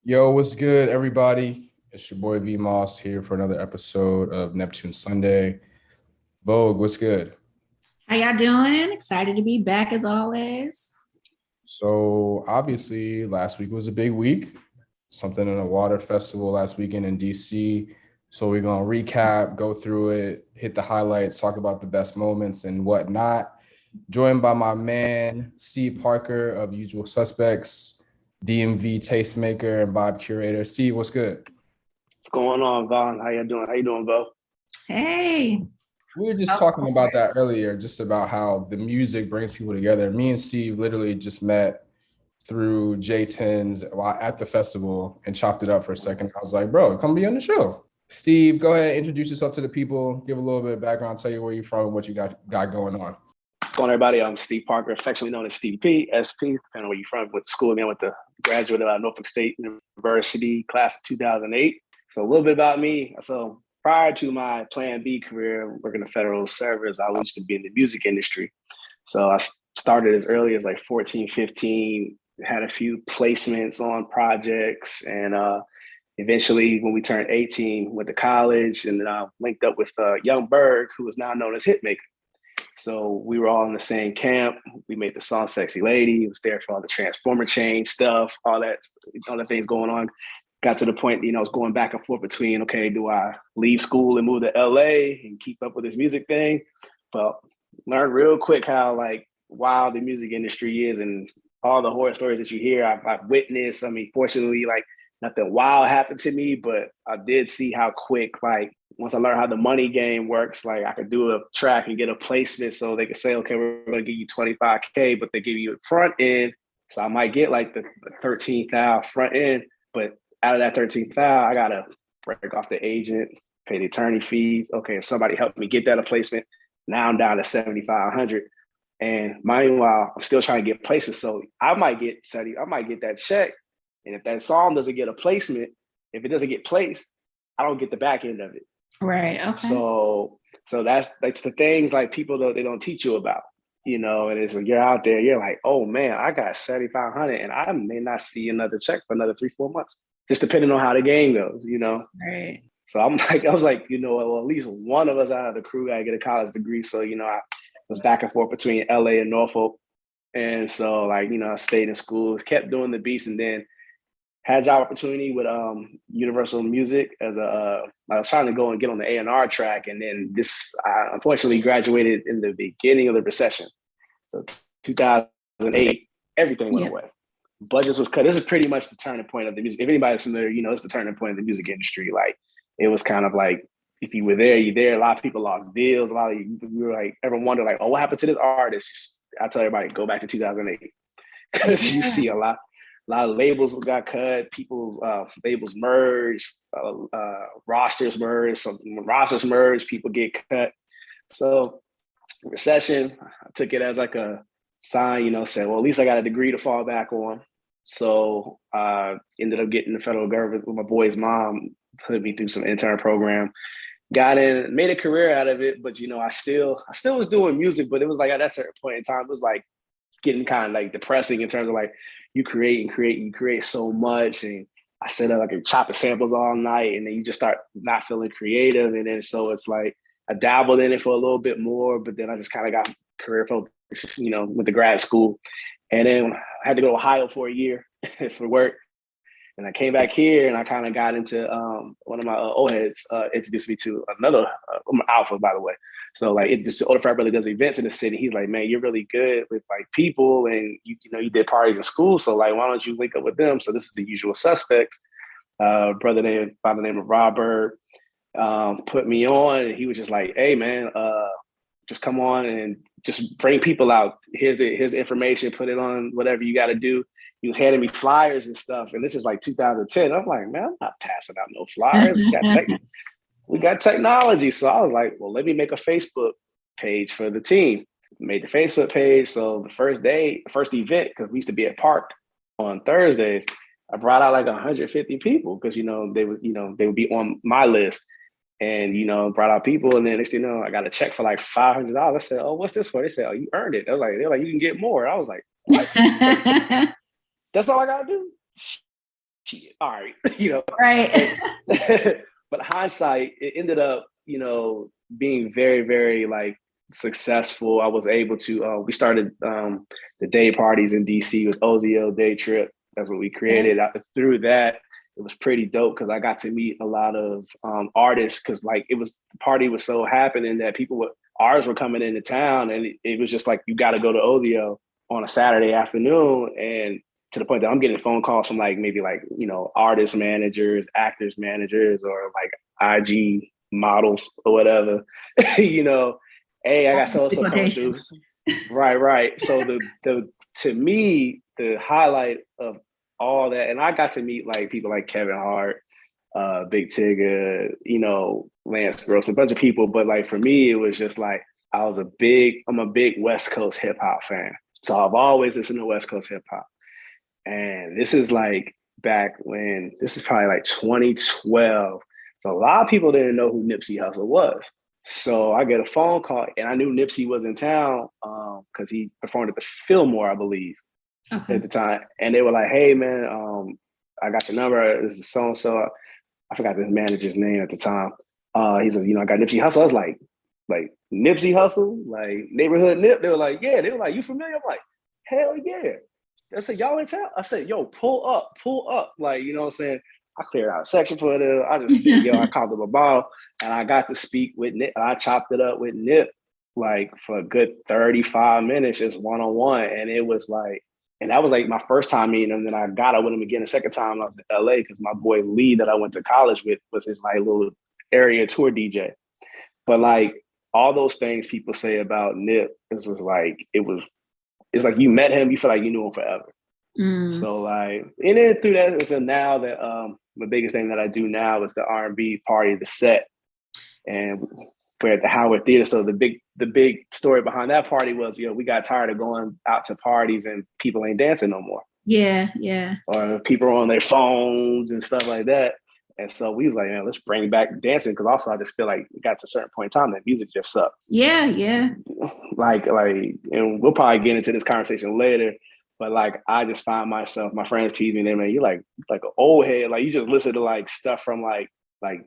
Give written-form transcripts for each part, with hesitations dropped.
Yo, what's good, everybody? It's your boy V Moss here for another episode of Neptune Sunday. Vogue, what's good? How y'all doing? Excited to be back as always. So, obviously, last week was a big week, something in a water festival last weekend in DC. So, we're going to recap, go through it, hit the highlights, talk about the best moments and whatnot. Joined by my man, Steve Parker of Usual Suspects, DMV tastemaker and vibe curator. Steve, what's good? What's going on, Vaughn? How you doing? How you doing, Bo? Hey. We were just talking about that earlier, just about how the music brings people together. Me and Steve literally just met through J10's at the festival and chopped it up for a second. I was like, bro, come be on the show. Steve, go ahead, introduce yourself to the people, give a little bit of background, tell you where you're from and what you got going on. What's going on, everybody? I'm Steve Parker, affectionately known as Stevie P, SP, depending on where you're from. Went to school again with the graduate of Norfolk State University, class of 2008. So a little bit about me. So prior to my Plan B career, working the federal service, I used to be in the music industry. So I started as early as like 14, 15, had a few placements on projects, and eventually when we turned 18, went to college, and then I linked up with Young Berg, who is now known as Hitmaker. So we were all in the same camp. We made the song "Sexy Lady." It was there for all the Transformer chain stuff, all the things going on. Got to the point, I was going back and forth between, okay, do I leave school and move to LA and keep up with this music thing? But learned real quick how like wild the music industry is, and all the horror stories that you hear, I've witnessed. I mean, fortunately, like nothing wild happened to me, but I did see how quick, like once I learned how the money game works, like I could do a track and get a placement, so they could say, okay, we're going to give you 25K, but they give you a front end. So I might get like the 13,000 front end, but out of that 13,000, I got to break off the agent, pay the attorney fees. Okay, if somebody helped me get that a placement, now I'm down to 7,500. And meanwhile, I'm still trying to get placements. So I might get that check. And if that song doesn't get a placement, if it doesn't get placed, I don't get the back end of it. Right. Okay. So that's the things like people they don't teach you about, and it's like you're out there, you're like, oh man, I got 7,500 and I may not see another check for another 3-4 months, just depending on how the game goes. Right. So I was like, well, at least one of us out of the crew got to get a college degree. So, I was back and forth between LA and Norfolk. And so like, I stayed in school, kept doing the beats, and then had a job opportunity with Universal Music as I was trying to go and get on the A&R track. And then I unfortunately graduated in the beginning of the recession. So 2008, everything went away. Budgets was cut. This is pretty much the turning point of the music. If anybody's familiar, it's the turning point of the music industry. Like it was kind of like, if you were there, you're there. A lot of people lost deals. A lot of you were like, everyone wondered like, oh, what happened to this artist? I tell everybody, go back to 2008. Because you see a lot of labels got cut, people's labels merged, rosters merged, some rosters merged, people get cut. So recession, I took it as like a sign, said, well, at least I got a degree to fall back on. So I ended up getting the federal government with my boy's mom, put me through some intern program, got in, made a career out of it. But, I still was doing music, but it was like at that certain point in time, it was like getting kind of like depressing in terms of like, you create so much, and I set up like chopping samples all night, and then you just start not feeling creative, and then so it's like I dabbled in it for a little bit more, but then I just kind of got career focused, with the grad school, and then I had to go to Ohio for a year for work, and I came back here, and I kind of got into one of my old heads introduced me to another I'm Alpha, by the way. So like it just older frat brother does events in the city. He's like, man, you're really good with like people, and you did parties in school. So like, why don't you link up with them? So this is the Usual Suspects. Brother named by the name of Robert put me on, and he was just like, hey man, just come on and just bring people out. Here's the information. Put it on whatever you got to do. He was handing me flyers and stuff, and this is like 2010. I'm like, man, I'm not passing out no flyers. We got technology. So I was like, well, let me make a Facebook page for the team. Made the Facebook page. So the first event, because we used to be at Park on Thursdays, I brought out like 150 people because, they would be on my list, and, brought out people. And then next thing you know, I got a check for like $500. I said, oh, what's this for? They said, oh, you earned it. They're like, you can get more. I was like, what? That's all I got to do? all right, you know. Right. But hindsight, it ended up, you know, being very, very like successful. I was able to, we started the day parties in DC with OZO Day Trip. That's what we created. Through that, it was pretty dope because I got to meet a lot of artists because like the party was so happening that ours were coming into town, and it was just like, you got to go to OZO on a Saturday afternoon. And to the point that I'm getting phone calls from like, maybe like, you know, artist managers, actors managers, or like IG models or whatever, you know, hey, I got so-and-so coming through. Right. So to me, the highlight of all that, and I got to meet like people like Kevin Hart, Big Tigger, you know, Lance Gross, a bunch of people. But like for me, it was just like, I'm a big West Coast hip hop fan. So I've always listened to West Coast hip hop. And this is like this is probably like 2012. So a lot of people didn't know who Nipsey Hussle was. So I get a phone call, and I knew Nipsey was in town because he performed at the Fillmore, I believe, at the time. And they were like, hey, man, I got your number. This is so-and-so. I forgot his manager's name at the time. He said, you know, I got Nipsey Hussle. I was like Nipsey Hussle, like Neighborhood Nip. They were like, yeah. They were like, you familiar? I'm like, hell yeah. I said, y'all in town? I said, yo, pull up. Like, you know what I'm saying? I cleared out a section for them. I just, I called them a ball, and I got to speak with Nip. I chopped it up with Nip like for a good 35 minutes, just one-on-one. And it was like, and that was like my first time meeting him. Then I got up with him again the second time I was in LA because my boy Lee that I went to college with was his like little area tour DJ. But like all those things people say about Nip, it's like you met him, you feel like you knew him forever. So like, and then through that, so now that the biggest thing that I do now is the R&B party, the set, and we're at the Howard Theater. So the big story behind that party was, you know, we got tired of going out to parties and people ain't dancing no more. Yeah. Or people are on their phones and stuff like that. And so we was like, man, let's bring back dancing, because also I just feel like it got to a certain point in time that music just sucked. Yeah. Like, and we'll probably get into this conversation later. But like, I just find myself, my friends tease me, man, you're like an old head. Like you just listen to like stuff from like,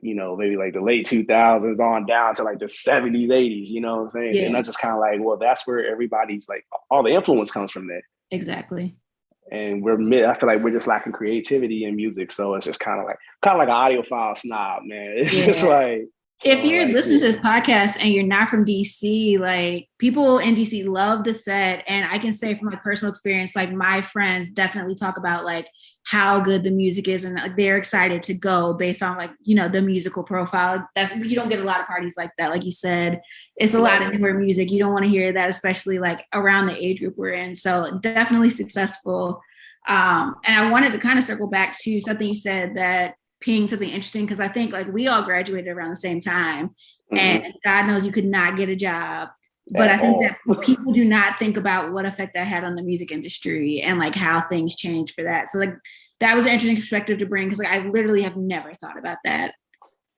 you know, maybe like the late 2000s on down to like the 70s, 80s, you know what I'm saying? Yeah. And I just kind of like, well, that's where everybody's like, all the influence comes from there. Exactly. And I feel like we're just lacking creativity in music. So it's just kind of like an audiophile snob, man. It's just like, if you're listening to this podcast and you're not from DC, like people in DC love the set. And I can say from my personal experience, like my friends definitely talk about like how good the music is, and like they're excited to go based on like, you know, the musical profile. You don't get a lot of parties like that. Like you said, it's a lot of newer music. You don't want to hear that, especially like around the age group we're in. So definitely successful. And I wanted to kind of circle back to something you said that pinged something interesting, because I think like we all graduated around the same time, and God knows you could not get a job. But I think that people do not think about what effect that had on the music industry and like how things changed for that. So like that was an interesting perspective to bring, because like I literally have never thought about that.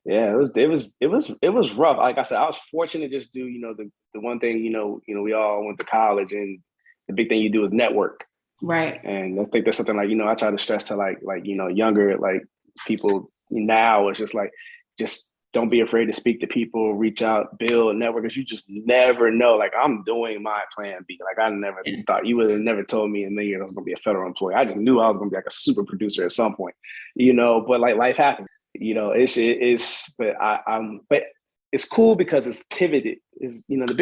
Yeah, it was rough. Like I said, I was fortunate to just do, you know, the one thing, you know, we all went to college, and the big thing you do is network. Right. And I think that's something like, you know, I try to stress to like, you know, younger like people now. It's just like, just don't be afraid to speak to people, reach out, build, network, because you just never know. Like I'm doing my plan B. Like I never thought, you would have never told me in a million years I was going to be a federal employee. I just knew I was going to be like a super producer at some point, you know, but like life happens, you know, but it's cool because it's pivoted. Is, you know, the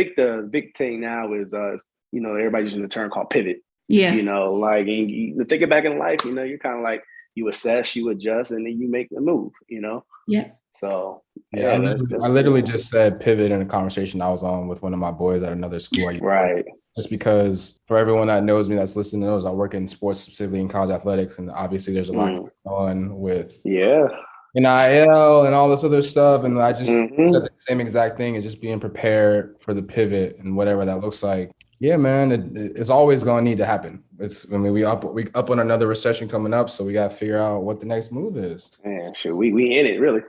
big thing now is, you know, everybody's using the term called pivot. Yeah. You know, like, and you think it back in life, you know, you're kind of like, you assess, you adjust, and then you make the move, you know? Yeah. So, yeah, I literally just said pivot in a conversation I was on with one of my boys at another school. Right. Just because for everyone that knows me, that's listening, knows I work in sports, specifically in college athletics. And obviously there's a lot going on with NIL and all this other stuff. And I just said the same exact thing, is just being prepared for the pivot and whatever that looks like. Yeah, man, it's always going to need to happen. We up on another recession coming up, so we got to figure out what the next move is. Man, sure, we in it, really.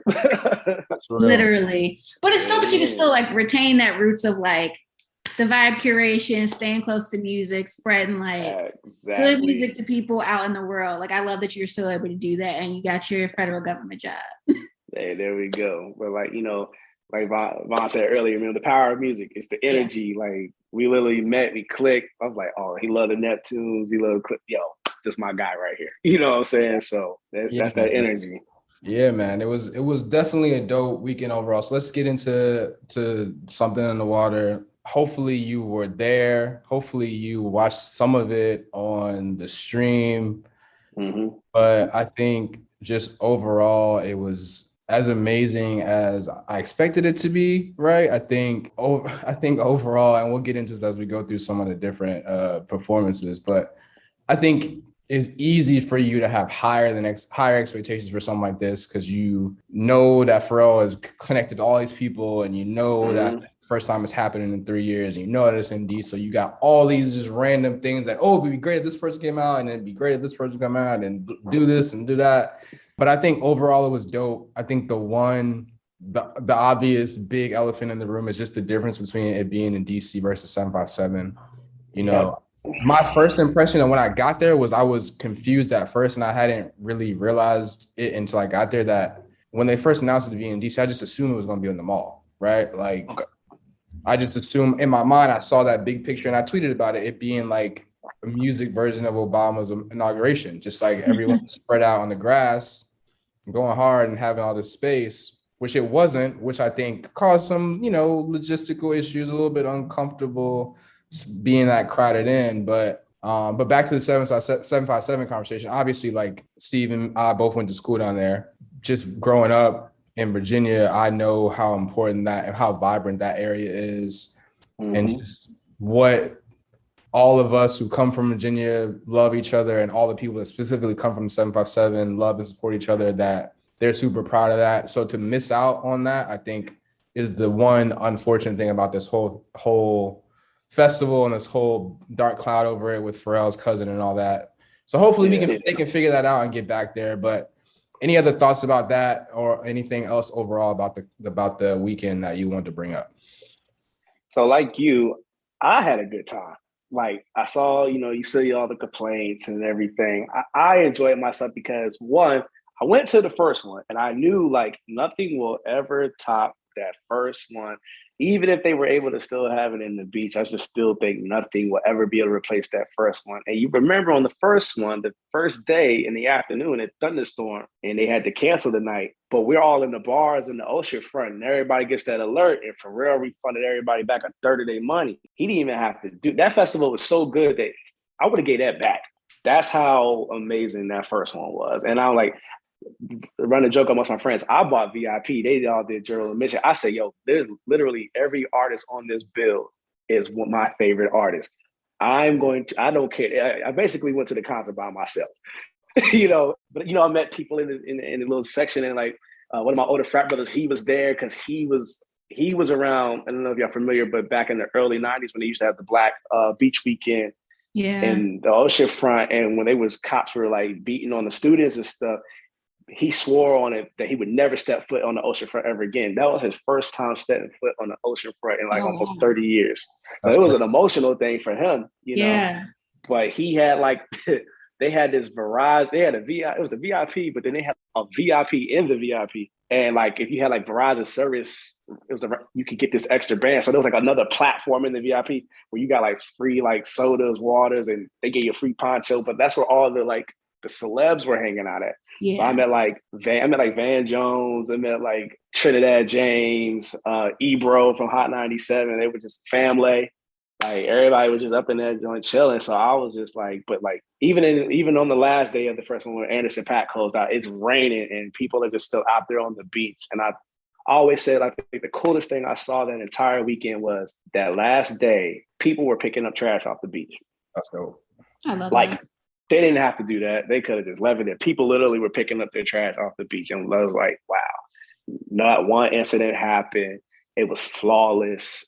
Literally. But it's still that you can still like retain that roots of like the vibe curation, staying close to music, spreading like exactly. good music to people out in the world. Like I love that you're still able to do that, and you got your federal government job. Hey, there we go. But like, like Vaughn said earlier, the power of music, it's the energy. Yeah. Like we literally met, we clicked. I was like, oh, he loved the Neptunes. He loved, this my guy right here. You know what I'm saying? So that's that energy. Yeah, man. It was definitely a dope weekend overall. So let's get into something in the water. Hopefully you were there. Hopefully you watched some of it on the stream. Mm-hmm. But I think just overall, it was as amazing as I expected it to be, right? I think overall, and we'll get into this as we go through some of the different performances, but I think it's easy for you to have higher expectations for something like this because you know that Pharrell is connected to all these people, and you know that first time it's happening in 3 years, and you know that it's in D. So you got all these just random things that, oh, it'd be great if this person came out, and it'd be great if this person come out and do this and do that. But I think overall it was dope. I think the obvious big elephant in the room is just the difference between it being in DC versus 757. My first impression of when I got there was I was confused at first, and I hadn't really realized it until I got there that when they first announced it to be in DC, I just assumed it was going to be in the mall, right? Like, I just assumed in my mind, I saw that big picture and I tweeted about it being like a music version of Obama's inauguration, just like everyone spread out on the grass, going hard and having all this space, which it wasn't, which I think caused some, logistical issues, a little bit uncomfortable being that crowded in. But back to the 757 conversation, obviously, like Steve and I both went to school down there. Just growing up in Virginia, I know how important that and how vibrant that area is, and just what all of us who come from Virginia love each other, and all the people that specifically come from 757 love and support each other, that they're super proud of that. So to miss out on that, I think, is the one unfortunate thing about this whole festival and this whole dark cloud over it with Pharrell's cousin and all that. So hopefully they can figure that out and get back there. But any other thoughts about that or anything else overall about the weekend that you want to bring up? So like you, I had a good time. Like I saw, you see all the complaints and everything. I enjoyed myself because one, I went to the first one and I knew like nothing will ever top that first one. Even if they were able to still have it in the beach, I just still think nothing will ever be able to replace that first one. And you remember on the first one, the first day in the afternoon, it thunderstormed and they had to cancel the night. But we're all in the bars in the ocean front and everybody gets that alert. And Pharrell refunded everybody back a third of their money. He didn't even have to do that. Festival was so good that I would have gave that back. That's how amazing that first one was. And I'm like, run a joke amongst my friends. I bought VIP. They all did general admission. I say, yo, there's literally every artist on this bill is one of my favorite artists. I don't care. I basically went to the concert by myself, but I met people in the little section, and like one of my older frat brothers, he was there because he was around. I don't know if y'all familiar, but back in the early 90s when they used to have the Black Beach Weekend in the ocean front, and when cops were like beating on the students and stuff, he swore on it that he would never step foot on the ocean front ever again. That was his first time stepping foot on the ocean front in like almost 30 years. So it was an emotional thing for him, know. But he had like, they had this Verizon, they had a VIP, it was the VIP, but then they had a VIP in the VIP. And like, if you had like Verizon service, you could get this extra band. So there was like another platform in the VIP where you got like free like sodas, waters, and they gave you a free poncho. But that's where all the celebs were hanging out at. Yeah. So I met like Van Jones, I met like Trinidad James, Ebro from Hot 97. They were just family. Like everybody was just up in that joint chilling. So I was just like, but like even on the last day of the first one when Anderson .Paak closed out, it's raining and people are just still out there on the beach. And I always said, I think the coolest thing I saw that entire weekend was that last day, people were picking up trash off the beach. That's dope. I love that. They didn't have to do that. They could have just left it there. People literally were picking up their trash off the beach. And I was like, wow, not one incident happened. It was flawless.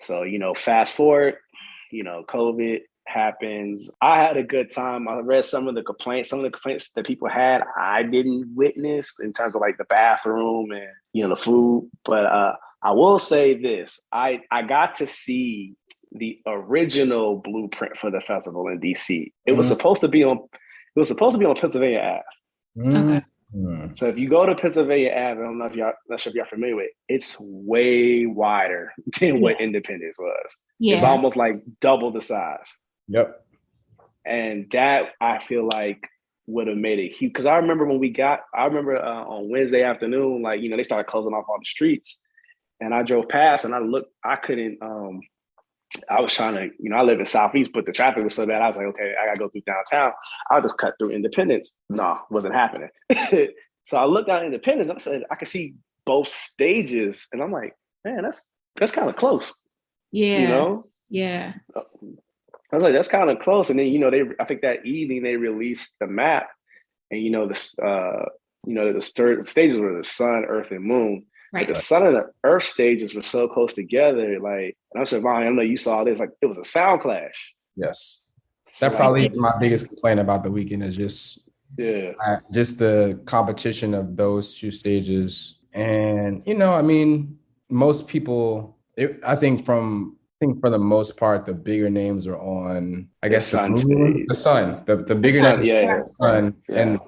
So, fast forward, COVID happens. I had a good time. I read some of the complaints that people had, I didn't witness in terms of like the bathroom and, the food. But I will say this, I got to see the original blueprint for the festival in DC. It was supposed to be on Pennsylvania Ave. Okay. So if you go to Pennsylvania Ave, I'm not sure if y'all familiar with it, it's way wider than what Independence was. Yeah. It's almost like double the size. Yep. And that, I feel like, would have made it huge. Because I remember on Wednesday afternoon, like, they started closing off all the streets. And I drove past and I looked, I couldn't, I was trying to, I live in Southeast, but the traffic was so bad. I was like, okay, I got to go through downtown. I'll just cut through Independence. No, wasn't happening. So I looked at Independence and I said, I could see both stages. And I'm like, man, that's kind of close. Yeah. Yeah. I was like, that's kind of close. And then, I think that evening they released the map and, the stages were the sun, earth, and moon. Right. But the sun and the earth stages were so close together. Like, and I'm sure, Vaughn, I know you saw this, like it was a sound clash. Yes. That probably is my biggest complaint about the weekend is just the competition of those two stages. And, most people, I think for the most part, the bigger names are on, I guess, the sun, the bigger names, sun and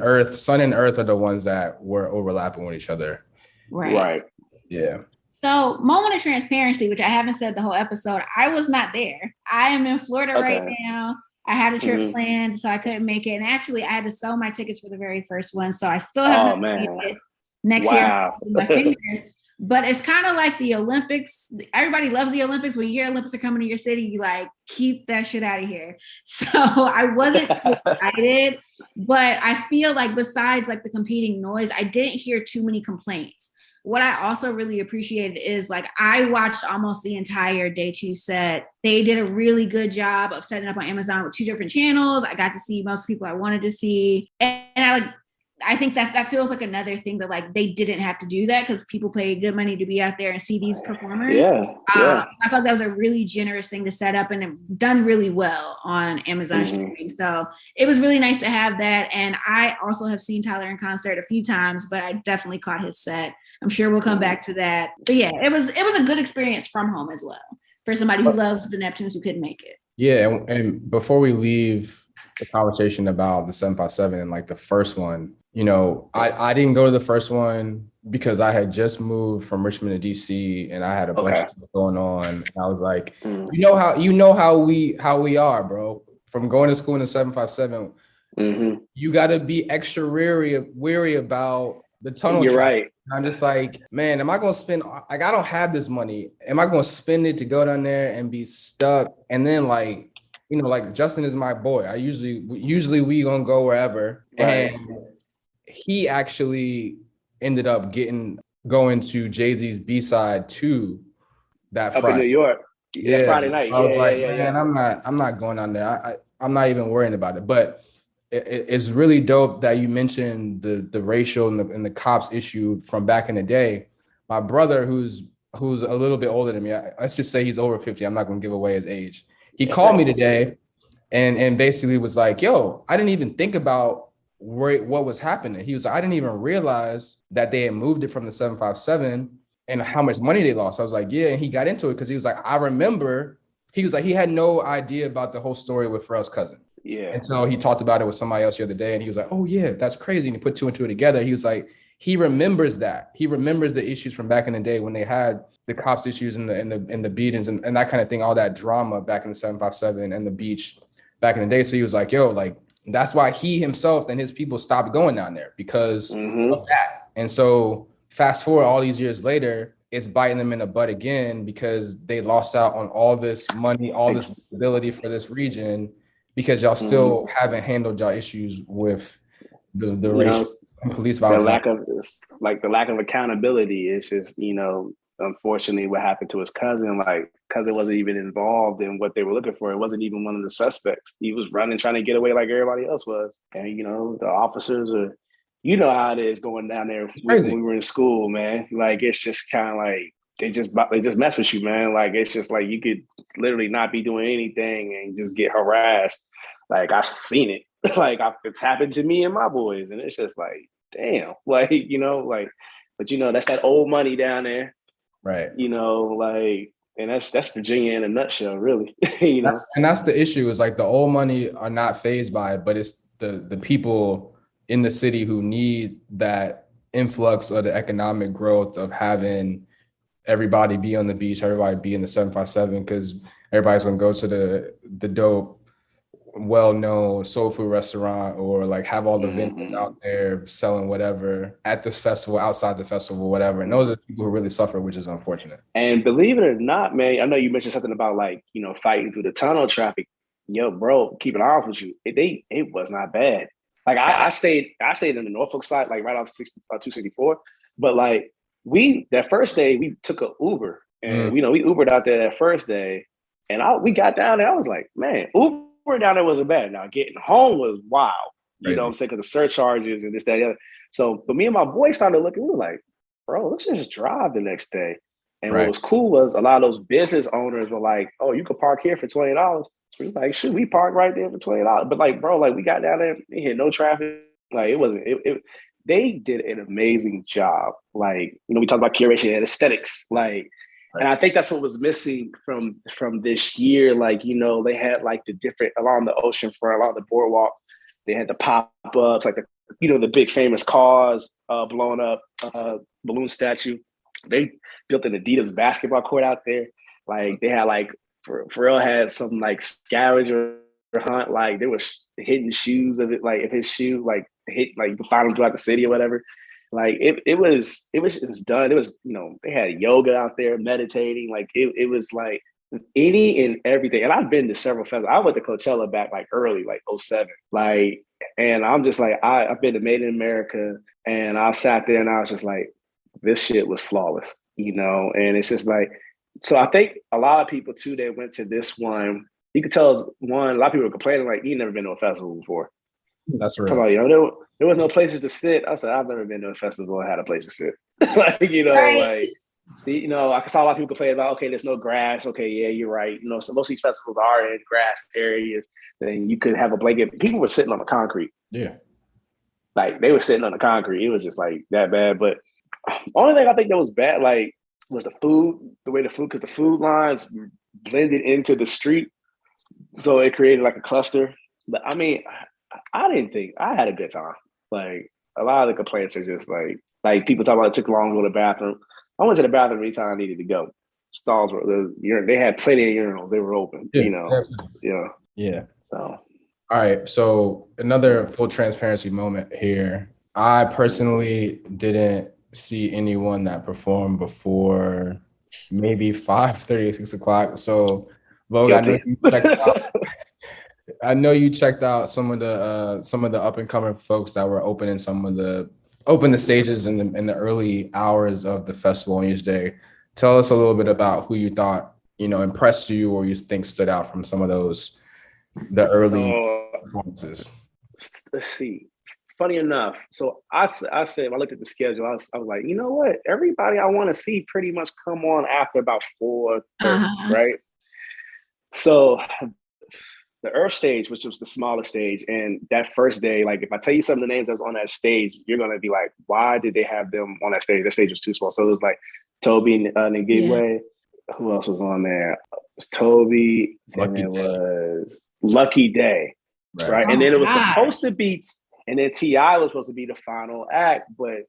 earth. Sun and earth are the ones that were overlapping with each other. Right. Yeah. So, moment of transparency, which I haven't said the whole episode, I was not there. I am in Florida right now. I had a trip planned, so I couldn't make it. And actually, I had to sell my tickets for the very first one. So I still have not made it next year with my fingers. But it's kind of like the Olympics. Everybody loves the Olympics. When you hear Olympics are coming to your city, you like, keep that shit out of here. So I wasn't too excited. But I feel like besides like the competing noise, I didn't hear too many complaints. What I also really appreciated is like I watched almost the entire day 2 set. They did a really good job of setting up on Amazon with 2 different channels. I got to see most people I wanted to see. And I think that feels like another thing that like they didn't have to do that because people pay good money to be out there and see these performers. I felt that was a really generous thing to set up and done really well on Amazon streaming. So it was really nice to have that. And I also have seen Tyler in concert a few times, but I definitely caught his set. I'm sure we'll come back to that. But yeah, it was a good experience from home as well for somebody who loves the Neptunes who couldn't make it. Yeah, and before we leave the conversation about the 757 and like the first one, I didn't go to the first one because I had just moved from Richmond to DC and I had a bunch of stuff going on. And I was like, how we are, bro. From going to school in the 757, you got to be extra weary about the tunnel. You're track. right. I'm just like, man, am I going to spend, like, I don't have this money. Am I going to spend it to go down there and be stuck? And then like, like Justin is my boy. I usually we gonna go wherever. Right. And he actually ended up going to Jay-Z's B-side to that up Friday. in New York. Yeah, Friday night. So I was man, I'm not going on there. I'm not even worrying about it. But it's really dope that you mentioned the racial and the cops issue from back in the day. My brother, who's a little bit older than me, let's just say he's over 50. I'm not going to give away his age. He called me today and basically was like, yo, I didn't even think about what was happening. He was like, I didn't even realize that they had moved it from the 757 and how much money they lost. I was like, yeah. And he got into it because he was like, I remember. He was like, he had no idea about the whole story with Pharrell's cousin. Yeah. And so he talked about it with somebody else the other day and he was like, oh yeah, that's crazy. And he put 2 and 2 together. He was like, he remembers that. He remembers the issues from back in the day when they had the cops issues and the beatings and that kind of thing, all that drama back in the 757 and the beach back in the day. So he was like, yo, like, that's why he himself and his people stopped going down there because of that. And so fast forward all these years later, it's biting them in the butt again because they lost out on all this money, all this stability for this region because y'all still haven't handled y'all issues with the race and police violence. The lack of accountability is just, unfortunately what happened to his cousin. Like, cousin wasn't even involved in what they were looking for. It wasn't even one of the suspects. He was running, trying to get away like everybody else was. And, the officers are, how it is going down there when we were in school, man. Like, it's just kind of like, they just mess with you, man. Like, it's just like, you could literally not be doing anything and just get harassed. Like, I've seen it. Like, it's happened to me and my boys. And it's just like, damn, like, but that's that old money down there. Right. Like And that's Virginia in a nutshell, really. You know, that's the issue, is like the old money are not fazed by it, but it's the people in the city who need that influx of the economic growth of having everybody be on the beach, everybody be in the 757, because everybody's gonna go to the dope, well-known soul food restaurant, or like have all the vendors out there selling whatever at this festival, outside the festival, whatever. And those are the people who really suffer, which is unfortunate. And believe it or not, man, I know you mentioned something about like, you know, fighting through the tunnel traffic. Yo, bro, keep it honest with you, it was not bad. Like I stayed in the Norfolk side, like right off 264. But like that first day we took an Uber, and you know, we Ubered out there that first day, and we got down there. I was like, man, Uber down there wasn't bad. Now getting home was wild. You know what I'm saying? Because the surcharges and this, that, the other. So, but me and my boy started looking, we were like, bro, let's just drive the next day. And what was cool was a lot of those business owners were like, oh, you could park here for $20. So he's like, shoot, we park right there for $20. But like, bro, like we got down there, we hit no traffic. Like they did an amazing job. Like, you know, we talked about curation and aesthetics. Like, and I think that's what was missing from this year. Like, you know, they had like the different along the ocean front, along the boardwalk, they had the pop-ups, like the big famous cars blowing up balloon statue. They built an Adidas basketball court out there. Like they had like Pharrell had some like scavenger hunt, like there was hidden shoes of it, like if his shoe like hit, like you could find them throughout the city or whatever. Like it was done. It was, you know, they had yoga out there, meditating. Like it was like any and everything. And I've been to several festivals. I went to Coachella back like early, like 07. Like, and I'm just like, I've been to Made in America, and I sat there and I was just like, this shit was flawless, you know? And it's just like, so I think a lot of people too that went to this one, you could tell a lot of people were complaining like, you never been to a festival before. That's right. About, you know, there was no places to sit. I said, I've never been to a festival and had a place to sit. Like, you know, like, you know, I saw a lot of people complain about, okay, there's no grass. Okay, yeah, you're right. You know, so most of these festivals are in grass areas. Then you could have a blanket. People were sitting on the concrete. Yeah. Like they were sitting on the concrete. It was just like that bad. But only thing I think that was bad, like, was the food, because the food lines blended into the street. So it created like a cluster. But I mean, I didn't think I had a good time. Like a lot of the complaints are just like people talk about it took long to go to the bathroom. I went to the bathroom anytime I needed to go. Stalls were they had plenty of urinals. They were open. Yeah, you know. Yeah. Yeah. So all right. So another full transparency moment here. I personally didn't see anyone that performed before maybe 5:30, 6 o'clock. So Vogue, I know you checked out some of the up and coming folks that were opening the stages in the early hours of the festival on each day. Tell us a little bit about who you thought, you know, impressed you or you think stood out from some of the early performances. Let's see. Funny enough, so I said, I looked at the schedule, I was like, you know what? Everybody I want to see pretty much come on after about 4:30, right? So the Earth stage, which was the smaller stage, and that first day, like if I tell you some of the names that was on that stage, you're gonna be like, why did they have them on that stage? That stage was too small. So it was like Toby Ngigwe. Yeah. Who else was on there? It was Toby, and it was Lucky Day, right? And then it was supposed to be, and then T.I. was supposed to be the final act, but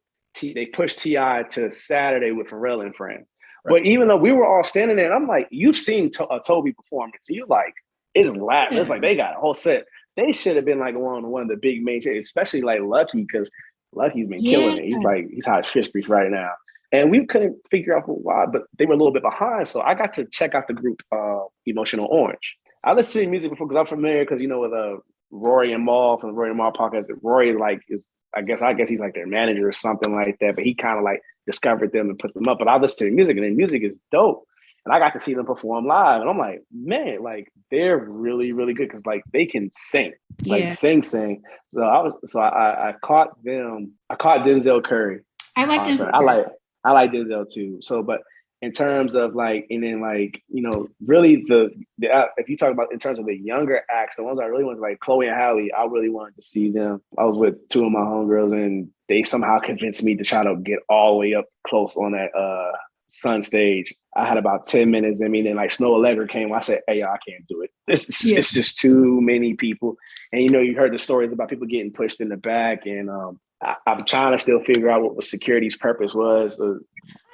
they pushed T.I. to Saturday with Pharrell and Phriends. Right. But even though we were all standing there, and I'm like, you've seen a Toby performance, so you're like, it's Latin. Yeah. It's like they got a whole set. They should have been like one of the big main, especially like Lucky, because Lucky's been killing it. He's hot fish grease right now. And we couldn't figure out why, but they were a little bit behind. So I got to check out the group Emotional Orange. I listened to the music before because I'm familiar, because you know with Rory and Maul from the Rory and Maul podcast, Rory like is I guess he's like their manager or something like that. But he kind of like discovered them and put them up. But I listened to the music, and their music is dope. And I got to see them perform live. And I'm like, man, like they're really, really good, because like they can sing. Like sing. So I caught them. I caught Denzel Curry. I like Denzel. I like Denzel too. So, but in terms of like, and then like, you know, really the if you talk about in terms of the younger acts, the ones I really wanted, like Chloe and Halle, I really wanted to see them. I was with two of my homegirls, and they somehow convinced me to try to get all the way up close on that Sun Stage. I had about 10 minutes in me. Then like Snow Allegra came. I said, hey, I can't do it. It's just too many people. And you heard the stories about people getting pushed in the back. And I'm trying to still figure out what security's purpose was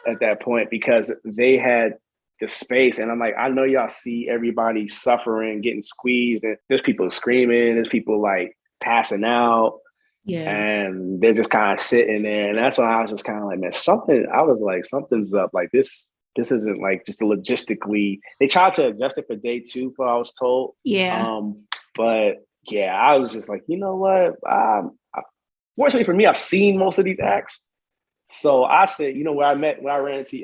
at that point, because they had the space. And I'm like, I know y'all see everybody suffering, getting squeezed, and there's people screaming, there's people like passing out. Yeah. And they're just kind of sitting there. And that's when I was just kind of like, man, something's up. Like this isn't like just logistically. They tried to adjust it for day 2, I was told. Yeah. But yeah, I was just like, you know what? Fortunately for me, I've seen most of these acts. So I said, when I ran into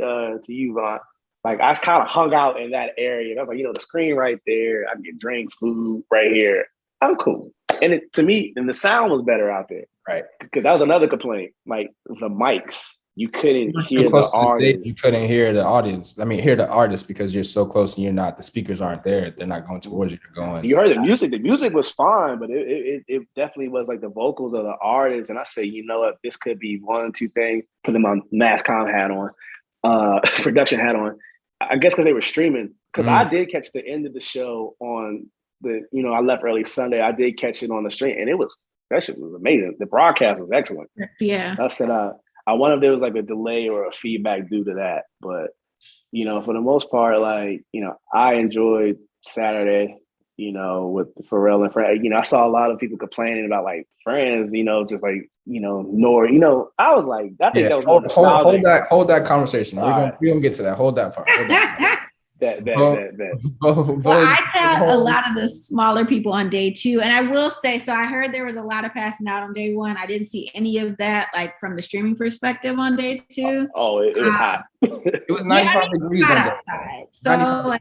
you, Vaughn, like I kind of hung out in that area. I was like, the screen right there. I get drinks, food right here. I'm cool. And to me, the sound was better out there. Right. Because that was another complaint. Like the mics, you couldn't hear the artist. You couldn't hear the audience. I mean, hear the artist because you're so close and the speakers aren't there. They're not going towards you. They're going. You heard the music. The music was fine, but it definitely was like the vocals of the artists. And I say, you know what, this could be 1, 2 things. Putting my mass comm hat on, production hat on. I guess because they were streaming. Because I did catch the end of the show on I left early Sunday. I did catch it on the stream, and that shit was amazing. The broadcast was excellent. Yeah. I said, I wonder if there was like a delay or a feedback due to that. But, for the most part, like, I enjoyed Saturday, with Pharrell and Phriends. I saw a lot of people complaining about like Friends, just like, nor, I was like, I think that was hold that conversation. We're gonna get to that. Hold that part. Well, I caught a lot of the smaller people on day 2, and I will say, so I heard there was a lot of passing out on day 1. I didn't see any of that, like from the streaming perspective on day 2. It was hot. It was 95 degrees outside. So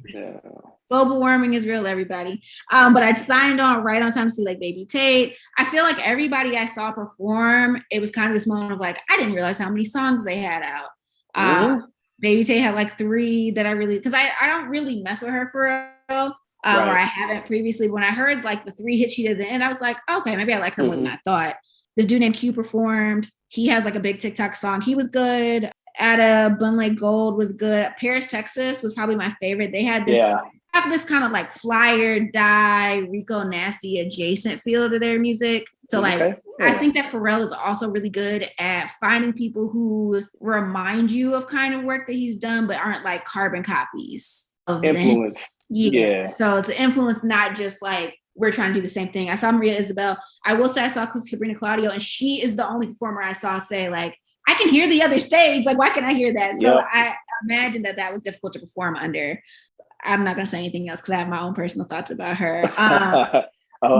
global warming is real, everybody. But I signed on right on time to see like Baby Tate. I feel like everybody I saw perform, it was kind of this moment of like, I didn't realize how many songs they had out. Baby Tate had like 3 that I really, because I don't really mess with her for real, or I haven't previously. But when I heard like the 3 hits she did at the end, I was like, okay, maybe I like her more than I thought. This dude named Q performed. He has like a big TikTok song. He was good. Ada Bunlake Gold was good. Paris, Texas was probably my favorite. They had this kind of like Flyer, Die, Rico Nasty adjacent feel to their music. So like, I think that Pharrell is also really good at finding people who remind you of kind of work that he's done, but aren't like carbon copies of influence. Yeah. So it's an influence, not just like we're trying to do the same thing. I saw Maria Isabel. I will say I saw Sabrina Claudio, and she is the only performer I saw say like, I can hear the other stage. Like, why can't I hear that? So I imagine that was difficult to perform under. I'm not going to say anything else because I have my own personal thoughts about her. I feel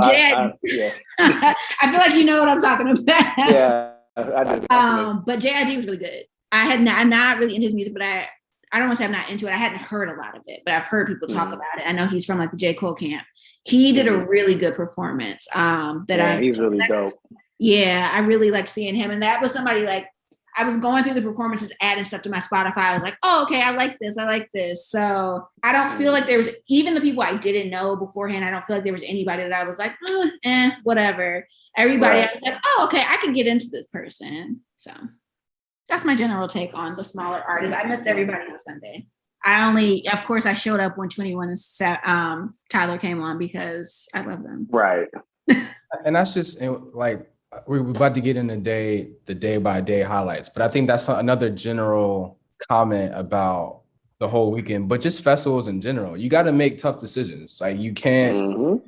like you know what I'm talking about. Yeah, I do. But JID was really good. I'm not really into his music, but I don't want to say I'm not into it. I hadn't heard a lot of it, but I've heard people talk about it. I know he's from like the J. Cole camp. He did a really good performance. He's really dope. Yeah, I really like seeing him. And that was somebody like, I was going through the performances, adding stuff to my Spotify. I was like, oh, okay, I like this. So I don't feel like there was, even the people I didn't know beforehand, I don't feel like there was anybody that I was like, whatever. Everybody, I was like, oh, okay, I can get into this person. So that's my general take on the smaller artists. I missed everybody on Sunday. Of course, I showed up when 21 and Tyler came on because I love them. Right. And that's just like, we're about to get in the day by day highlights, but I think that's another general comment about the whole weekend, but just festivals in general. You got to make tough decisions. Like you can't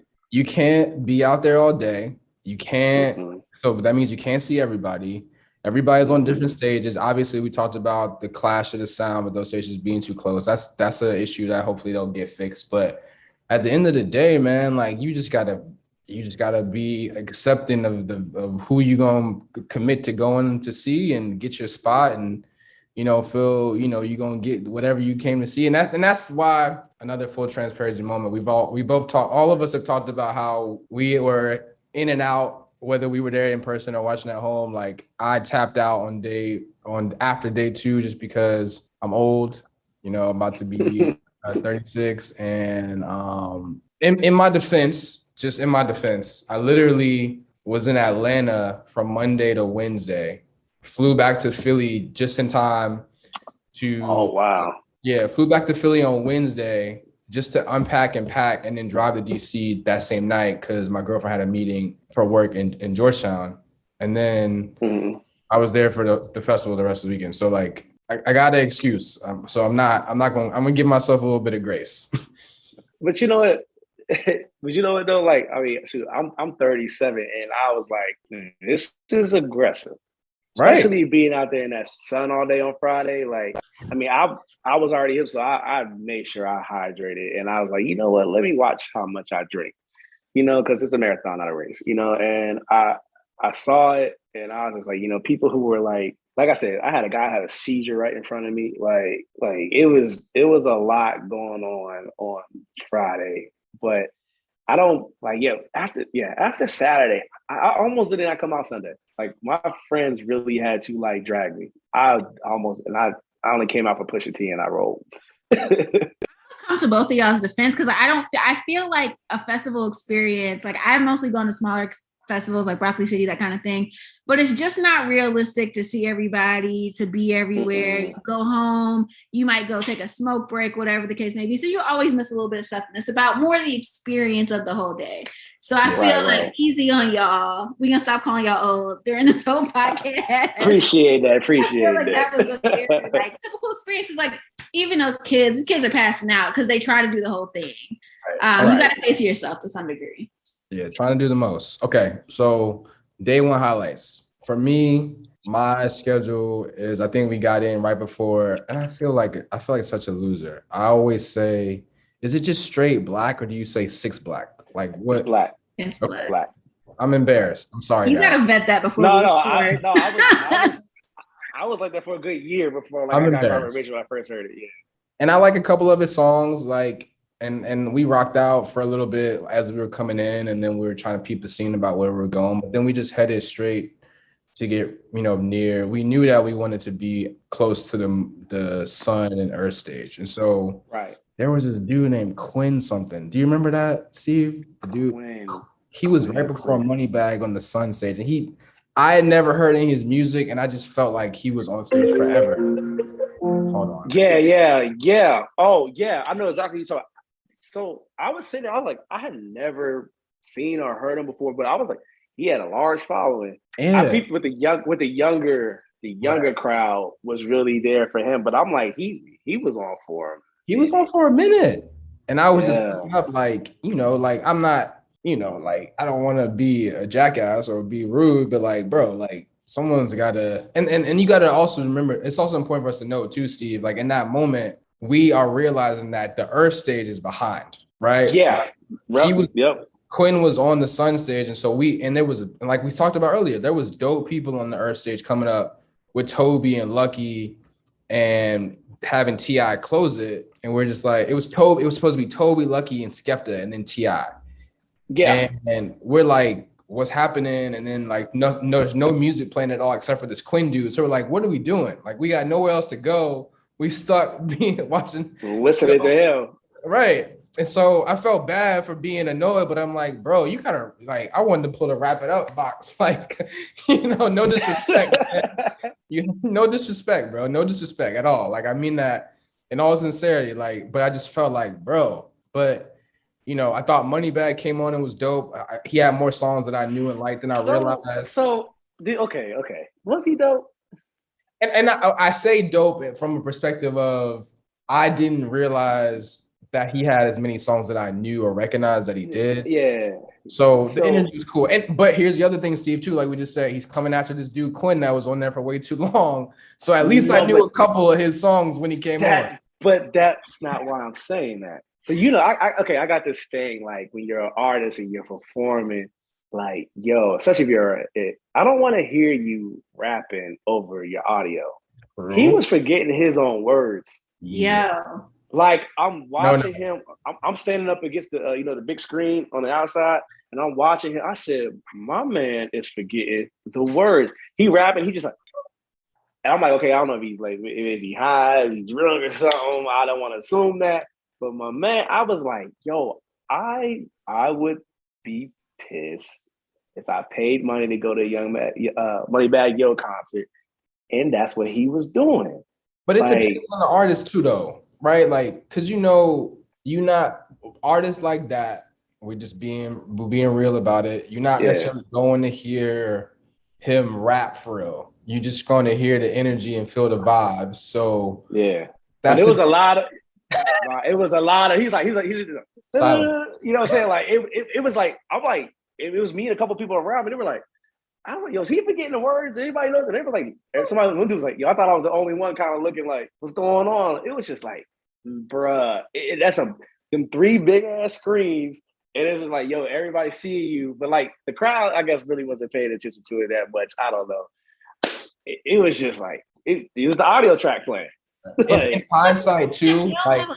be out there all day. You can't. So that means you can't see everybody. Everybody's on different stages. Obviously, we talked about the clash of the sound with those stations being too close. That's an issue that hopefully they'll get fixed. But at the end of the day, man, like you just gotta be accepting of who you gonna commit to going to see and get your spot and feel you're gonna get whatever you came to see. And that's why, another full transparency moment, all of us have talked about how we were in and out, whether we were there in person or watching at home. Like I tapped out after day 2 just because I'm old, I'm about to be 36. And in my defense, I literally was in Atlanta from Monday to Wednesday, flew back to Philly just in time to Oh wow. Yeah, flew back to Philly on Wednesday just to unpack and pack and then drive to DC that same night because my girlfriend had a meeting for work in Georgetown. And then I was there for the festival the rest of the weekend. So like I got an excuse. So I'm gonna give myself a little bit of grace. But you know what? But you know what though? Like, I mean, shoot, I'm 37 and I was like, this is aggressive. Especially being out there in that sun all day on Friday. Like, I mean, I was already hip, so I made sure I hydrated. And I was like, you know what? Let me watch how much I drink, because it's a marathon, not a race, and I saw it and I was just like, people who were like I said, I had a guy have a seizure right in front of me. Like it was a lot going on Friday, but I don't after Saturday, I almost did not come out Sunday. Like my friends really had to like drag me. I only came out for Pusha T and I rolled. Come to both of y'all's defense because I feel like a festival experience, like I've mostly gone to smaller festivals like Broccoli City, that kind of thing, but it's just not realistic to see everybody, to be everywhere. You go home, you might go take a smoke break, whatever the case may be, so you always miss a little bit of stuff, and it's about more the experience of the whole day. So I feel like easy on y'all. We're gonna stop calling y'all old during the whole podcast. Appreciate that. That was a very like typical experience. Is like even those kids are passing out because they try to do the whole thing. You got to pace yourself to some degree. Yeah, trying to do the most. Okay, so day one highlights. For me, my schedule is I think we got in right before, and I feel like such a loser. I always say, is it just straight black or do you say 6 black? Like what? It's black. It's black. I'm embarrassed. I'm sorry. You gotta vet that before. I was like that for a good year before I got Robert Mitchell when I first heard it. Yeah. And I like a couple of his songs, like and we rocked out for a little bit as we were coming in, and then we were trying to peep the scene about where we were going. But then we just headed straight to get near. We knew that we wanted to be close to the sun and earth stage, and so there was this dude named Quinn something. Do you remember that, Steve? The dude, he was right before Moneybag on the sun stage, and I had never heard any of his music, and I just felt like he was on stage forever. Hold on. Yeah. Oh yeah, I know exactly what you're talking about. So I was sitting there, I was like, I had never seen or heard him before, but I was like, he had a large following. Yeah. I peeped with the younger crowd was really there for him, but I'm like, he was on for him. He was on for a minute, and I was just up like, I'm not, like I don't want to be a jackass or be rude, but like, bro, like someone's got to, and you got to also remember, it's also important for us to know too, Steve, like in that moment, we are realizing that the earth stage is behind, right? Yeah. Quinn was on the sun stage. And so there was, like we talked about earlier, there was dope people on the earth stage coming up with Toby and Lucky and having T.I. close it. And we're just like, it was supposed to be Toby, Lucky, and Skepta, and then T.I. Yeah. And we're like, what's happening? And then like, there's no music playing at all except for this Quinn dude. So we're like, what are we doing? Like, we got nowhere else to go. We stuck watching. Listening to him. Right. And so I felt bad for being annoyed, but I'm like, bro, you kind of like, I wanted to pull the wrap it up box. Like, no disrespect. No disrespect, bro. No disrespect at all. Like, I mean that in all sincerity. Like, but I just felt like, bro, but I thought Moneybag came on and was dope. He had more songs that I knew and liked than I realized. Okay. Was he dope? And I say dope from a perspective of I didn't realize that he had as many songs that I knew or recognized that he did. Yeah. So the interview was cool. But here's the other thing, Steve, too. Like we just said, he's coming after this dude Quinn that was on there for way too long. So at least I knew a couple of his songs when he came on. But that's not why I'm saying that. So I got this thing like when you're an artist and you're performing. Like, yo, especially if I don't want to hear you rapping over your audio. Mm-hmm. He was forgetting his own words. Yeah. Like I'm watching him. I'm standing up against the the big screen on the outside, and I'm watching him. I said, my man is forgetting the words. He rapping. He just like, and I'm like, okay, I don't know if he's like, is he high? Is he drunk or something? I don't want to assume that. But my man, I was like, yo, I would be pissed if I paid money to go to a Moneybag Yo concert, and that's what he was doing. But it Like, depends on the artist too, though, right? Like, cause you know, you not artists like that. We're being real about it. You're not yeah, necessarily going to hear him rap for real. You're just going to hear the energy and feel the vibes. So yeah. But that's it the was a lot of. It was a lot of. He's like, silence. you know what I'm saying? Like, it was like, I'm like, it was me and a couple people around, and they were like, I was like, yo, is he forgetting the words? Anybody knows? And they were like, and somebody, one dude was like, yo, I thought I was the only one kind of looking like, what's going on? It was just like, bruh, that's them 3 big ass screens. And it's just like, yo, everybody seeing you. But like the crowd, I guess, really wasn't paying attention to it that much. I don't know. It was just like, it was the audio track playing. In hindsight too, like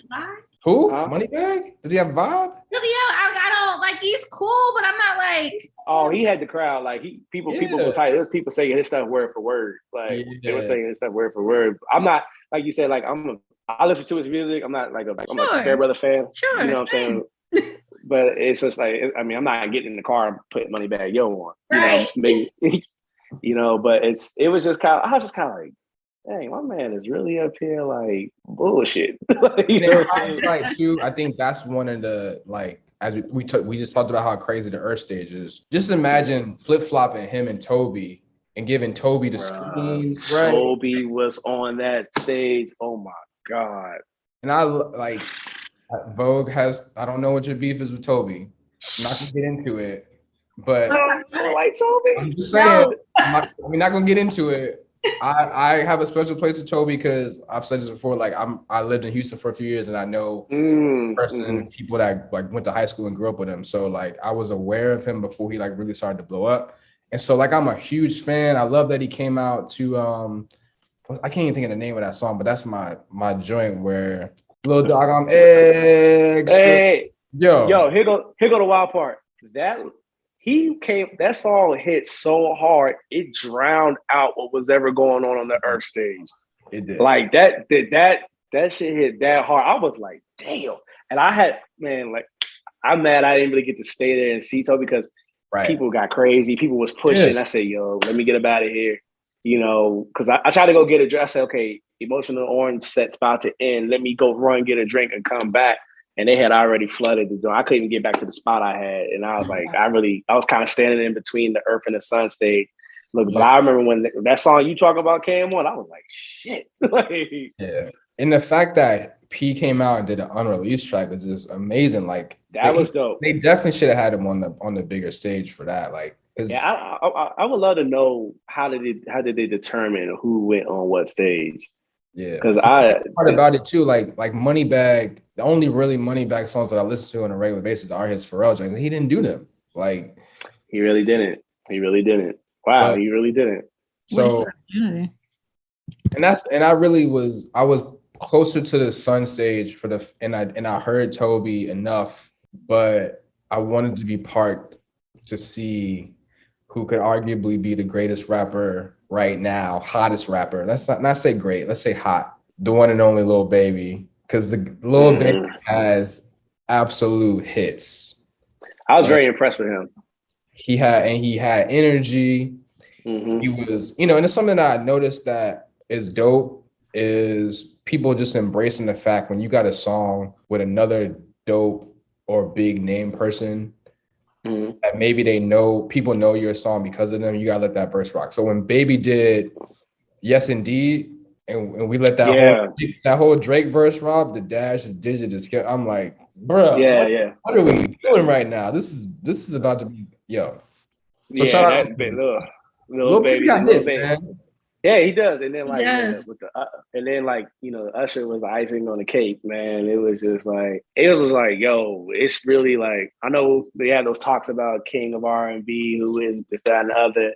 who? Huh? Moneybag? Does he have a vibe? Does he have? I don't like. He's cool, but I'm not like. Oh, he had the crowd. Like people was hyped. There was people saying his stuff word for word. Like they were saying his stuff word for word. I'm not, like you said, like I listen to his music. I'm not like I'm a Fairbrother fan. Sure, you know what I'm saying? But it's just like, I mean, I'm not getting in the car and putting Moneybag Yo on. Right. Maybe but it was just kind of, I was just kind of like, dang, my man is really up here like bullshit. You know what I'm saying? Like too, I think that's one of the, like, as we just talked about how crazy the Earth stage is. Just imagine flip-flopping him and Toby and giving Toby the screens. Right? Toby was on that stage. Oh my God. And I like Vogue has, I don't know what your beef is with Toby. I'm not gonna get into it, but I don't like Toby. I'm just saying, we're not gonna get into it. I have a special place with Toby because I've said this before. Like I lived in Houston for a few years, and I know people that like went to high school and grew up with him. So like I was aware of him before he like really started to blow up. And so like I'm a huge fan. I love that he came out to I can't even think of the name of that song, but that's my joint where Little Dog on Eggs. Hey, yo, here go the wild part. That song hit so hard, it drowned out what was ever going on the Earth stage. It did. Like that shit hit that hard. I was like, damn. And I'm mad I didn't really get to stay there and see Toby because people got crazy. People was pushing. I said, yo, let me get up out of here. Because I tried to go get a drink. I said, okay, Emotional Orange set's about to end. Let me go run, get a drink, and come back. And they had already flooded the door. I couldn't get back to the spot I had. And I was like, I was kind of standing in between the Earth and the Sun stage. Look, but I remember when that song you talk about came on, I was like, shit. Yeah. And the fact that P came out and did an unreleased track is just amazing. Like that was dope. They definitely should have had him on the bigger stage for that. Like, I would love to know how did they determine who went on what stage? Yeah, because part about it too, like Moneybag. The only really Moneybag songs that I listen to on a regular basis are his Pharrell joints, and he didn't do them. Like he really didn't. Wow, he really didn't. So, and I was closer to the Sun stage and I heard Toby enough, but I wanted to be part to see who could arguably be the greatest rapper right now, hottest rapper. Let's not say great, let's say hot. The one and only Lil Baby, because the Lil Baby has absolute hits. I was very impressed with him. He had energy. He was, and it's something that I noticed that is dope is people just embracing the fact when you got a song with another dope or big name person that maybe people know your song because of them, you gotta let that verse rock. So when Baby did Yes Indeed, and we let that whole Drake verse rock, the dash, the digit, just kept, I'm like, bro, what are we doing right now? This is about to be So shout out to Lil Baby got hits, man. Yeah, he does. And then Usher was the icing on the cake, man. It was just like yo, it's really like, I know they had those talks about King of R&B, who is this, that, and the other.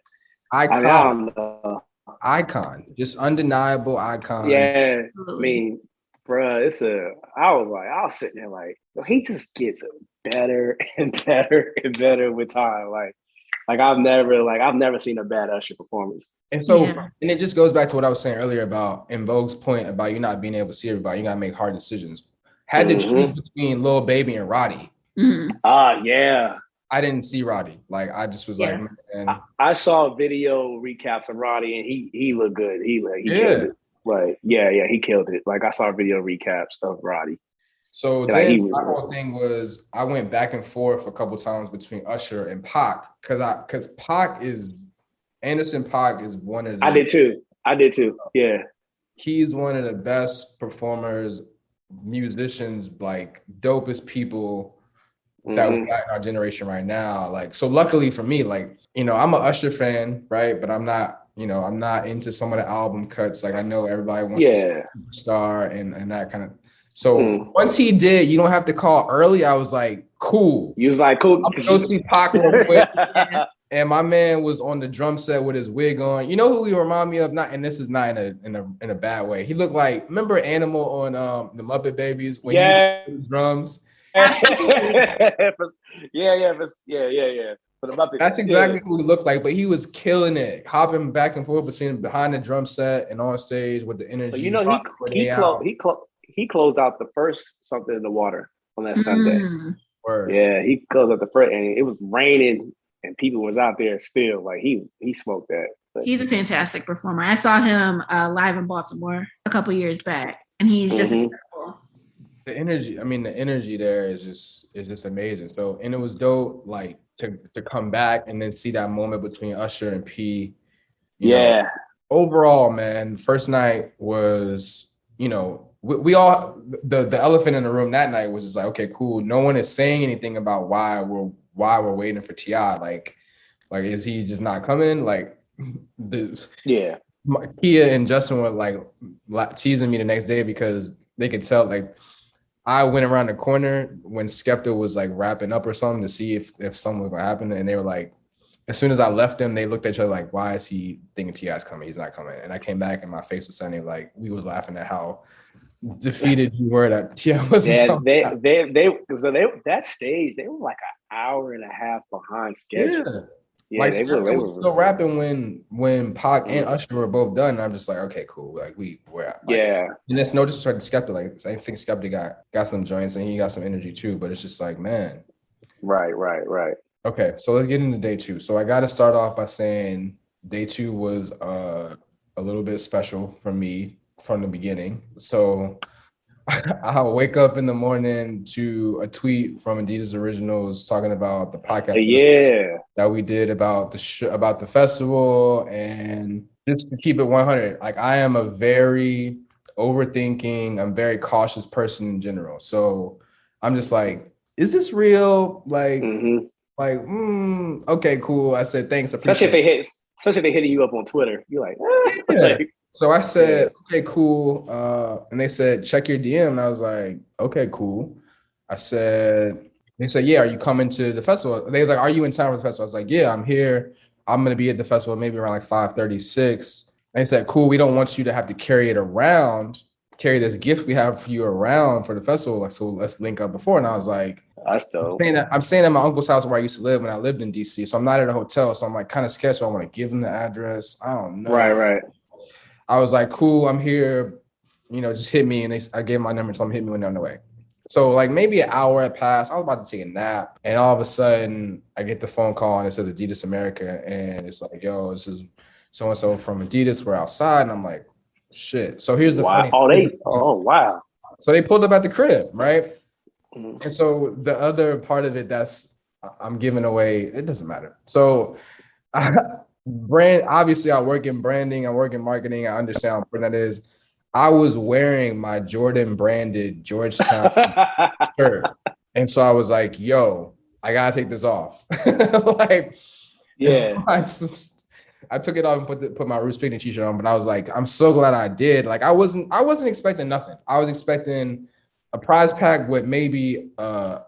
Icon. I don't know. Icon, just undeniable icon. Yeah, I mean, bro, I was sitting there like, he just gets better and better and better with time. Like I've never seen a bad Usher performance. And so, and it just goes back to what I was saying earlier about In Vogue's point about you not being able to see everybody. You got to make hard decisions. Had to choose between Lil Baby and Roddy. Yeah. I didn't see Roddy. Like, I just was like, man. I saw video recaps of Roddy, and he looked good. He Right. Yeah, he killed it. Like I saw video recaps of Roddy. So And, then my whole thing was I went back and forth a couple times between Usher and Pac because Pac is Anderson .Paak is one of the. I did too. Yeah. He's one of the best performers, musicians, like dopest people that we got in our generation right now. Like, so luckily for me, like, you know, I'm an Usher fan, right? But I'm not, you know, I'm not into some of the album cuts. Like I know everybody wants to see Superstar and that kind of. So once he did, you don't have to call early. I was like, cool. You was like, cool. I'm gonna go see Pac real quick. And my man was on the drum set with his wig on. You know who he remind me of? Not, and this is not in a bad way. He looked like, remember Animal on the Muppet Babies when he was doing the drums? yeah. For the Muppets. That's exactly who he looked like, but he was killing it, hopping back and forth between behind the drum set and on stage with the energy. But you know, he closed out the first Something in the Water on that Sunday. Word. Yeah, he closed out the first, and it was raining, and people was out there still. Like he smoked that. But he's a fantastic performer. I saw him live in Baltimore a couple years back, and he's just incredible. The energy there is just amazing. So, and it was dope, like to come back and then see that moment between Usher and P. You know, overall, man, first night was, you know, we all the elephant in the room that night was just like, okay, cool. No one is saying anything about why we're waiting for T.I. Like is he just not coming? Like Kia and Justin were like teasing me the next day because they could tell, like, I went around the corner when Skepta was like wrapping up or something to see if something was gonna happen, and they were like, as soon as I left them, they looked at each other like, why is he thinking T.I.'s coming? He's not coming. And I came back and my face was sunny, like we was laughing at how defeated you were that T.I. wasn't coming. That stage, they were like an hour and a half behind schedule. Yeah, like they were still rapping when Pac and Usher were both done. And I'm just like, okay, cool. Like we're at, like, and it's no disrespect to Skepta. Like I think Skepta got some joints and he got some energy too. But it's just like, man. Right. Okay, so let's get into day two. So I got to start off by saying day two was a little bit special for me from the beginning. So I'll wake up in the morning to a tweet from Adidas Originals talking about the podcast that we did about the festival, and just to keep it 100, like I am a very overthinking, I'm very cautious person in general. So I'm just like, is this real? Like, okay, cool. I said thanks. Especially if they hitting you up on Twitter, you're like, like. So I said, okay, cool. And they said, check your DM. And I was like, okay, cool. They said, yeah, are you coming to the festival? They was like, are you in town for the festival? I was like, yeah, I'm here. I'm going to be at the festival maybe around like 5:36. And they said, cool, we don't want you to have to carry this gift we have for you around for the festival. Like, so let's link up before. And I was like, that's dope. I'm staying at my uncle's house where I used to live when I lived in DC. So I'm not at a hotel. So I'm like kind of scared. So I want to give him the address. I don't know. Right. I was like, cool, I'm here, you know, just hit me. And I gave my number, told them hit me when they're on the way. So like maybe an hour had passed. I was about to take a nap. And all of a sudden I get the phone call and it says Adidas America. And it's like, yo, this is so-and-so from Adidas. We're outside. And I'm like, shit. So here's the funny thing. Wow. So they pulled up at the crib, right? And so the other part of it I'm giving away, it doesn't matter. So obviously I work in branding, I work in marketing, I understand how important that is. I was wearing my Jordan branded Georgetown shirt. And so I was like, yo, I gotta take this off. Like, so I took it off and put my Roots Picnic t-shirt on, but I was like, I'm so glad I did. Like I wasn't expecting nothing. I was expecting a prize pack with maybe a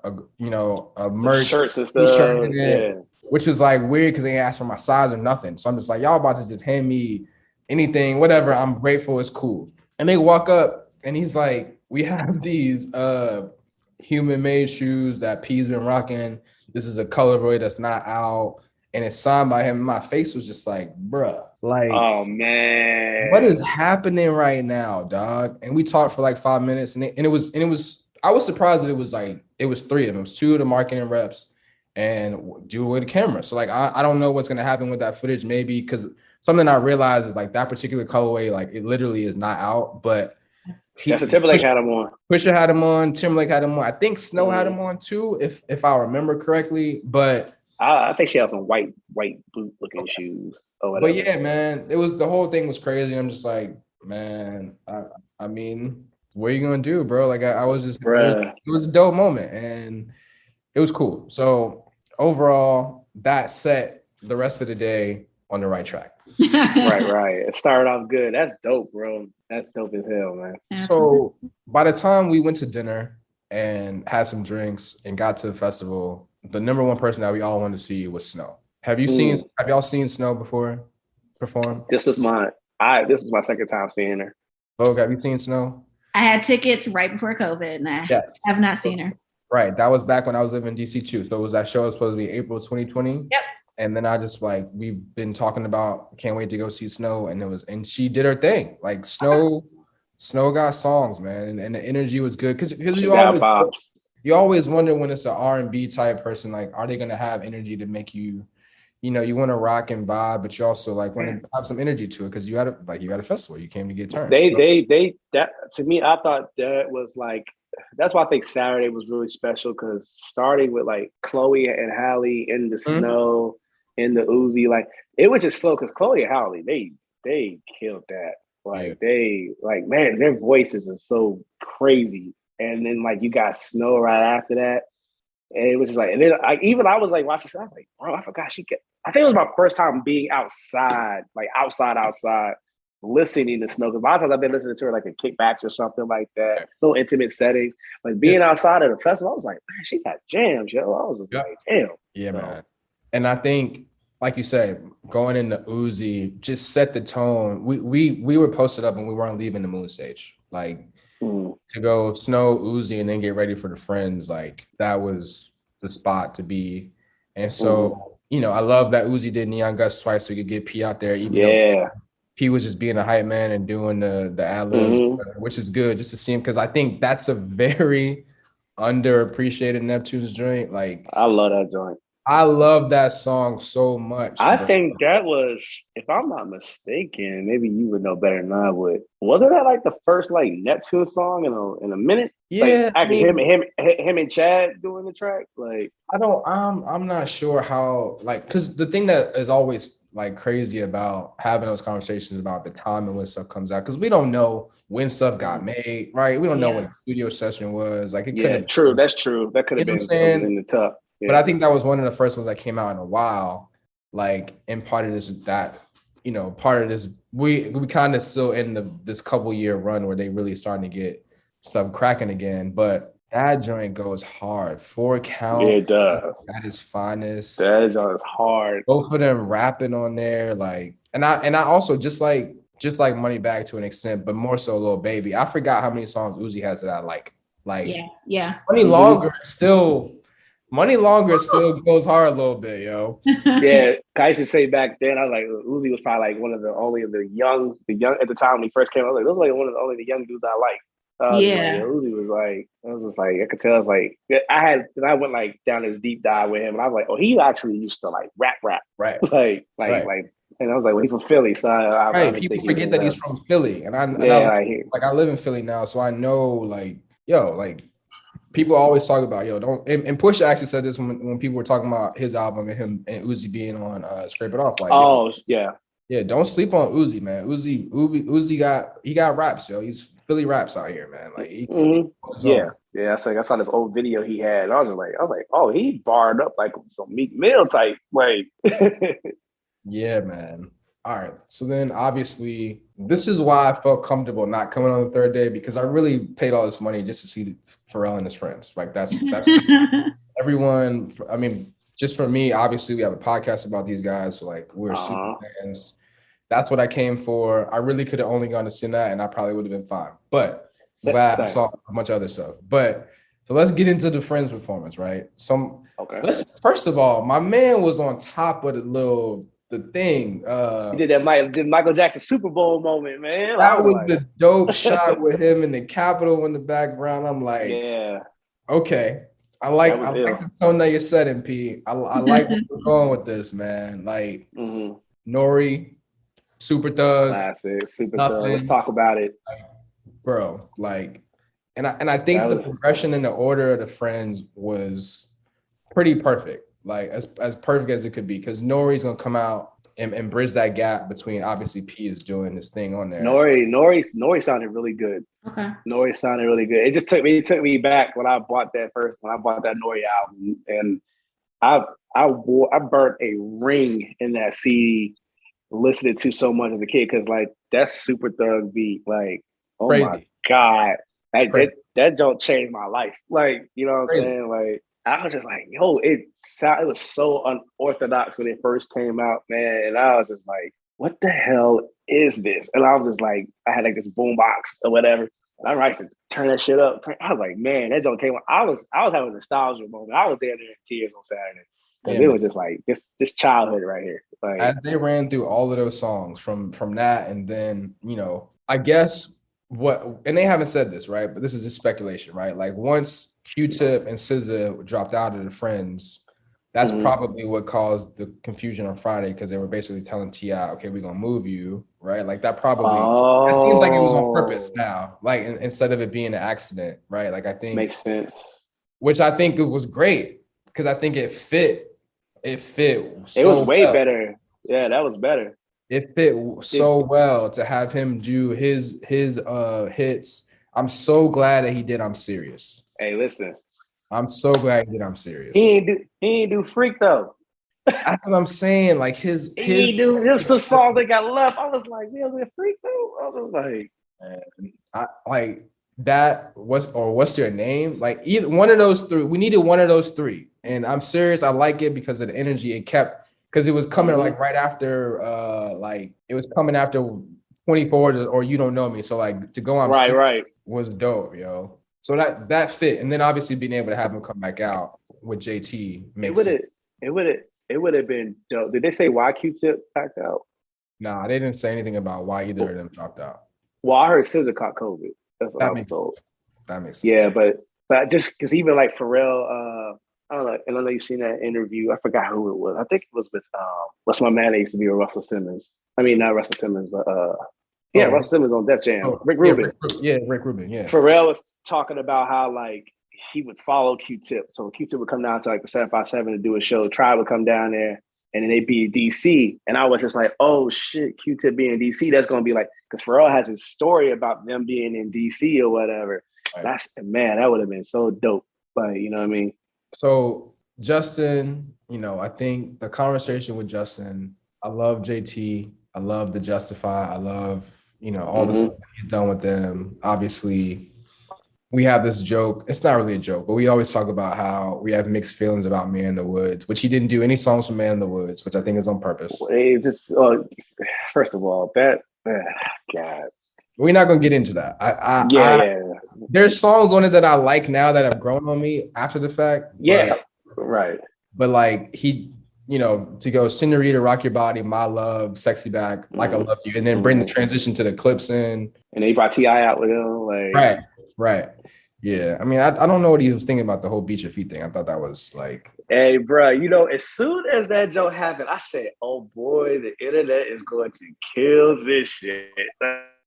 merch shirts and stuff. In it, which was like weird because they asked for my size or nothing. So I'm just like, y'all about to just hand me anything, whatever. I'm grateful. It's cool. And they walk up and he's like, we have these human made shoes that P's been rocking. This is a colorway that's not out. And it's signed by him. My face was just like, bruh. Like, oh man, what is happening right now, dog? And we talked for like 5 minutes, and it was. I was surprised that it was 3 of them. It was 2 of the marketing reps and dude with the camera. So like, I don't know what's gonna happen with that footage. Maybe because something I realized is like that particular colorway, like it literally is not out, but Justin Timberlake had him on. Pusha had him on. Timberlake had him on. I think Snow had Mm-hmm. him on too, if I remember correctly. But I think she had some white boot looking shoes or whatever. But yeah, man, it was the whole thing was crazy. I'm just like, man, I mean, what are you gonna do, bro? Like I was just, it was a dope moment, and it was cool. So overall, that set the rest of the day on the right track. Right. It started off good. That's dope, bro. That's dope as hell, man. So by the time we went to dinner and had some drinks and got to the festival, the number one person that we all wanted to see was Snow. Have y'all seen Snow before perform? This was my second time seeing her. Oh, have you seen Snow? I had tickets right before COVID, and I have not seen her. Right. That was back when I was living in DC too. So it was that show was supposed to be April 2020. Yep. And then I just we've been talking about can't wait to go see Snow. And she did her thing. Like Snow got songs, man. And the energy was good. Because you always wonder when it's an R&B type person, like, are they gonna have energy to make you, you want to rock and vibe, but you also like want to have some energy to it because you had a festival, you came to get turned. That to me, I thought that was like, that's why I think Saturday was really special, because starting with like Chloe and Halle in the Snow, in the Uzi, like it would just flow, because Chloe and Halle, they killed that. Like man, their voices are so crazy. And then like you got Snow right after that. And it was just like, and then I was like watching, I was like, bro, I forgot I think it was my first time being outside, like outside, listening to Snow. Because a lot of times I've been listening to her like a kickbacks or something like that, so intimate settings. But being outside of the festival, I was like, man, she got jams, yo. I was just like, damn. Yeah, man. And I think, like you said, going into Uzi just set the tone. We were posted up and we weren't leaving the moon stage. Like to go Snow, Uzi, and then get ready for the Friends, like that was the spot to be. And so, I love that Uzi did Neon Gus twice so we could get P out there, even though P was just being a hype man and doing the ad-libs, which is good just to see him, because I think that's a very underappreciated Neptunes joint. Like I love that joint. I love that song so much. I think that was, if I'm not mistaken, maybe you would know better than I would. Wasn't that like the first like Neptune song in a minute? Yeah, like, actually him and Chad doing the track. Like I'm not sure how, like, because the thing that is always like crazy about having those conversations about the time and when stuff comes out, because we don't know when stuff got made, right? We don't know when the studio session was. Like it could have. True. That's true. That could have been something in the top. Yeah. But I think that was one of the first ones that came out in a while. Like, and part of this, we kind of still in this couple year run where they really starting to get stuff cracking again. But that joint goes hard. 4 count. It does. At its finest. That joint is hard. Both of them rapping on there, like, and I also just like Money Bag to an extent, but more so Lil Baby. I forgot how many songs Uzi has that I like. Like, Money Longer still goes hard a little bit, yo. Yeah, I used to say back then, I was like, Uzi was probably like one of the only of the young at the time when he first came out. I was like, those like one of the only young dudes I like. Uzi was like, I was just like, I could tell. I was like, I went like down this deep dive with him, and I was like, oh, he actually used to like rap, right? Like, and I was like, well, he's from Philly, so I people forget that he's from Philly, and I live in Philly now, so I know, like, yo, like. People always talk about, and Pusha actually said this when people were talking about his album and him and Uzi being on Scrape It Off. Like, yeah, don't sleep on Uzi, man. Uzi got raps, yo. He's Philly raps out here, man. Like, I saw this old video he had, and I was like, oh, he barred up like some Meek Mill type, like. Yeah, man. All right. So then obviously this is why I felt comfortable not coming on the third day, because I really paid all this money just to see Pharrell and his friends. Like that's just, everyone. I mean, just for me, obviously we have a podcast about these guys. So like we're super fans. That's what I came for. I really could have only gone to see that and I probably would have been fine. But glad I saw a bunch of other stuff. But so let's get into the Friends performance, right? First of all, my man was on top of the thing. He did that Michael Jackson Super Bowl moment, man. That was the dope shot with him in the Capitol in the background. I'm like, okay. I like the tone that you're setting, P. I like where we're going with this, man. Like Nori, Super Thug. Classic. Super Nothing. Thug. Let's talk about it. Like, bro, like, and I think the progression in the order of the Friends was pretty perfect. Like as perfect as it could be, because Nori's gonna come out and bridge that gap between obviously P is doing this thing on there. Nori sounded really good. Okay. Nori sounded really good. It took me back when I bought that Nori album, and I burnt a ring in that CD, listening to so much as a kid, because like that Super Thug beat, like, oh Crazy. My God, that don't change my life. Like, you know what I'm saying? Like, I was just like, yo, it was so unorthodox when it first came out, man. And I was just like, what the hell is this? And I was just like, I had like this boombox or whatever. And I used to turn that shit up. I was like, man, that don't came. I was having a nostalgia moment. I was there in tears on Saturday. And it was just like this childhood right here. Like, as they ran through all of those songs from that, and then, you know, I guess and they haven't said this, right? But this is just speculation, right? Like once Q-Tip and SZA dropped out of the Friends, that's probably what caused the confusion on Friday, because they were basically telling T.I., okay, we're gonna move you, right? Like that probably it seems like it was on purpose now, like instead of it being an accident, right? Like I think makes sense. Which I think it was great, because I think it fit. It was way better. Yeah, that was better. It fit so well to have him do his hits. I'm so glad that he did I'm Serious. Hey, listen. I'm so glad he did I'm Serious. He ain't do Freak though. That's what I'm saying. Like his just the song that got left. I was like, yeah, was it Freak though? I was like, man, I like that. What's your name? Like either one of those three. We needed one of those three. And I'm Serious. I like it because of the energy it kept. Because it was coming like right after, like it was coming after 24 or You Don't Know Me. So like to go on right was dope, yo. So that fit, and then obviously being able to have him come back out with JT makes it would have been dope. Did they say why Q-Tip backed out? Nah, they didn't say anything about why either of them dropped out. Well, I heard SZA caught COVID. That's what I was told. That makes sense. Yeah, but just because even like Pharrell, I don't know, and I know you've seen that interview. I forgot who it was. I think it was with what's my man that used to be with Russell Simmons. I mean, not Russell Simmons, but Russell Simmons on Def Jam. Rick Rubin. Rick Rubin. Yeah. Pharrell was talking about how like he would follow Q-Tip. So Q-Tip would come down to like the 757 to do a show. Tribe would come down there, and then they'd be in DC. And I was just like, oh shit, Q-Tip being in DC, that's gonna be like, because Pharrell has his story about them being in DC or whatever. Right. That would have been so dope. Like, you know what I mean? So Justin, you know, I think the conversation with Justin, I love JT. I love the Justify. I love, you know, all the stuff that he's done with them. Obviously, we have this joke. It's not really a joke, but we always talk about how we have mixed feelings about Man in the Woods, which he didn't do any songs from Man in the Woods, which I think is on purpose. First of all, God. We're not gonna get into that. There's songs on it that I like now that have grown on me after the fact. Yeah, right. But like he, you know, to go Senorita, Rock Your Body, My Love, Sexy Back, Like I Love You, and then bring the transition to the clips in. And they brought T.I. out with him. Like right. Yeah. I mean, I don't know what he was thinking about the whole Beat Your Feet thing. I thought that was like, hey, bro, you know, as soon as that joke happened, I said, oh boy, the internet is going to kill this shit.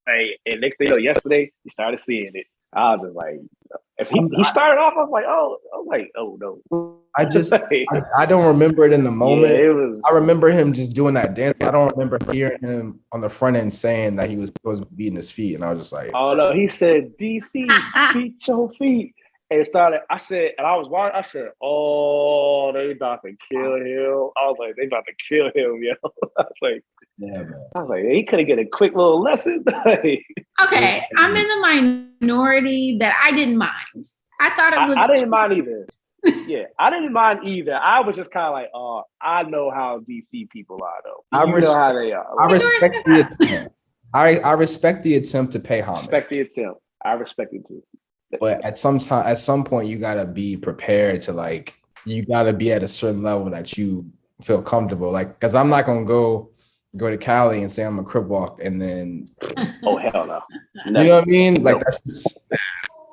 Like, and next thing you know, yesterday, you started seeing it. I was just like, if he started off, I was like, oh no. I don't remember it in the moment. Yeah, I remember him just doing that dance. I don't remember hearing him on the front end saying that he was supposed to be beating his feet. And I was just like, oh no, he said, DC, beat your feet. And it started, I said, oh, they about to kill him. I was like, they about to kill him, yo. I was like, yeah, man. I was like, he could have get a quick little lesson. Okay, I'm in the minority that I didn't mind. I thought it was. I didn't mind either. Yeah, I didn't mind either. I was just kind of like, oh, I know how DC people are, though. I know how they are. I respect the attempt. I respect the attempt to pay homage. Respect the attempt. I respect it too. But at some point, you gotta be prepared to like. You gotta be at a certain level that you feel comfortable. Like, because I'm not gonna go to Cali and say I'm a crip walk and then. Oh hell no! You know what I mean? Like that's just.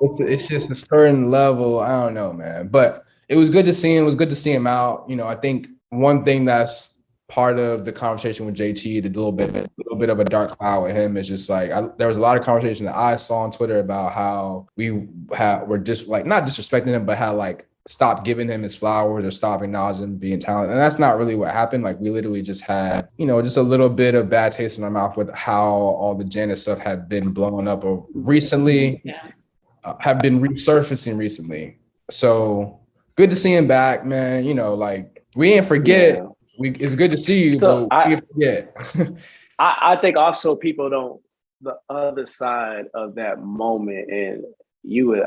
It's just a certain level. I don't know, man. But it was good to see him. It was good to see him out. You know, I think one thing that's part of the conversation with JT, the little bit of a dark cloud with him is just like there was a lot of conversation that I saw on Twitter about how we're just like not disrespecting him, but how like stop giving him his flowers or stop acknowledging him being talented. And that's not really what happened. Like we literally just had, just a little bit of bad taste in our mouth with how all the Janet stuff had been blown up recently, have been resurfacing recently. So good to see him back, man. Like we didn't forget. Yeah. It's good to see you, so but we forget. I think also people don't, the other side of that moment, and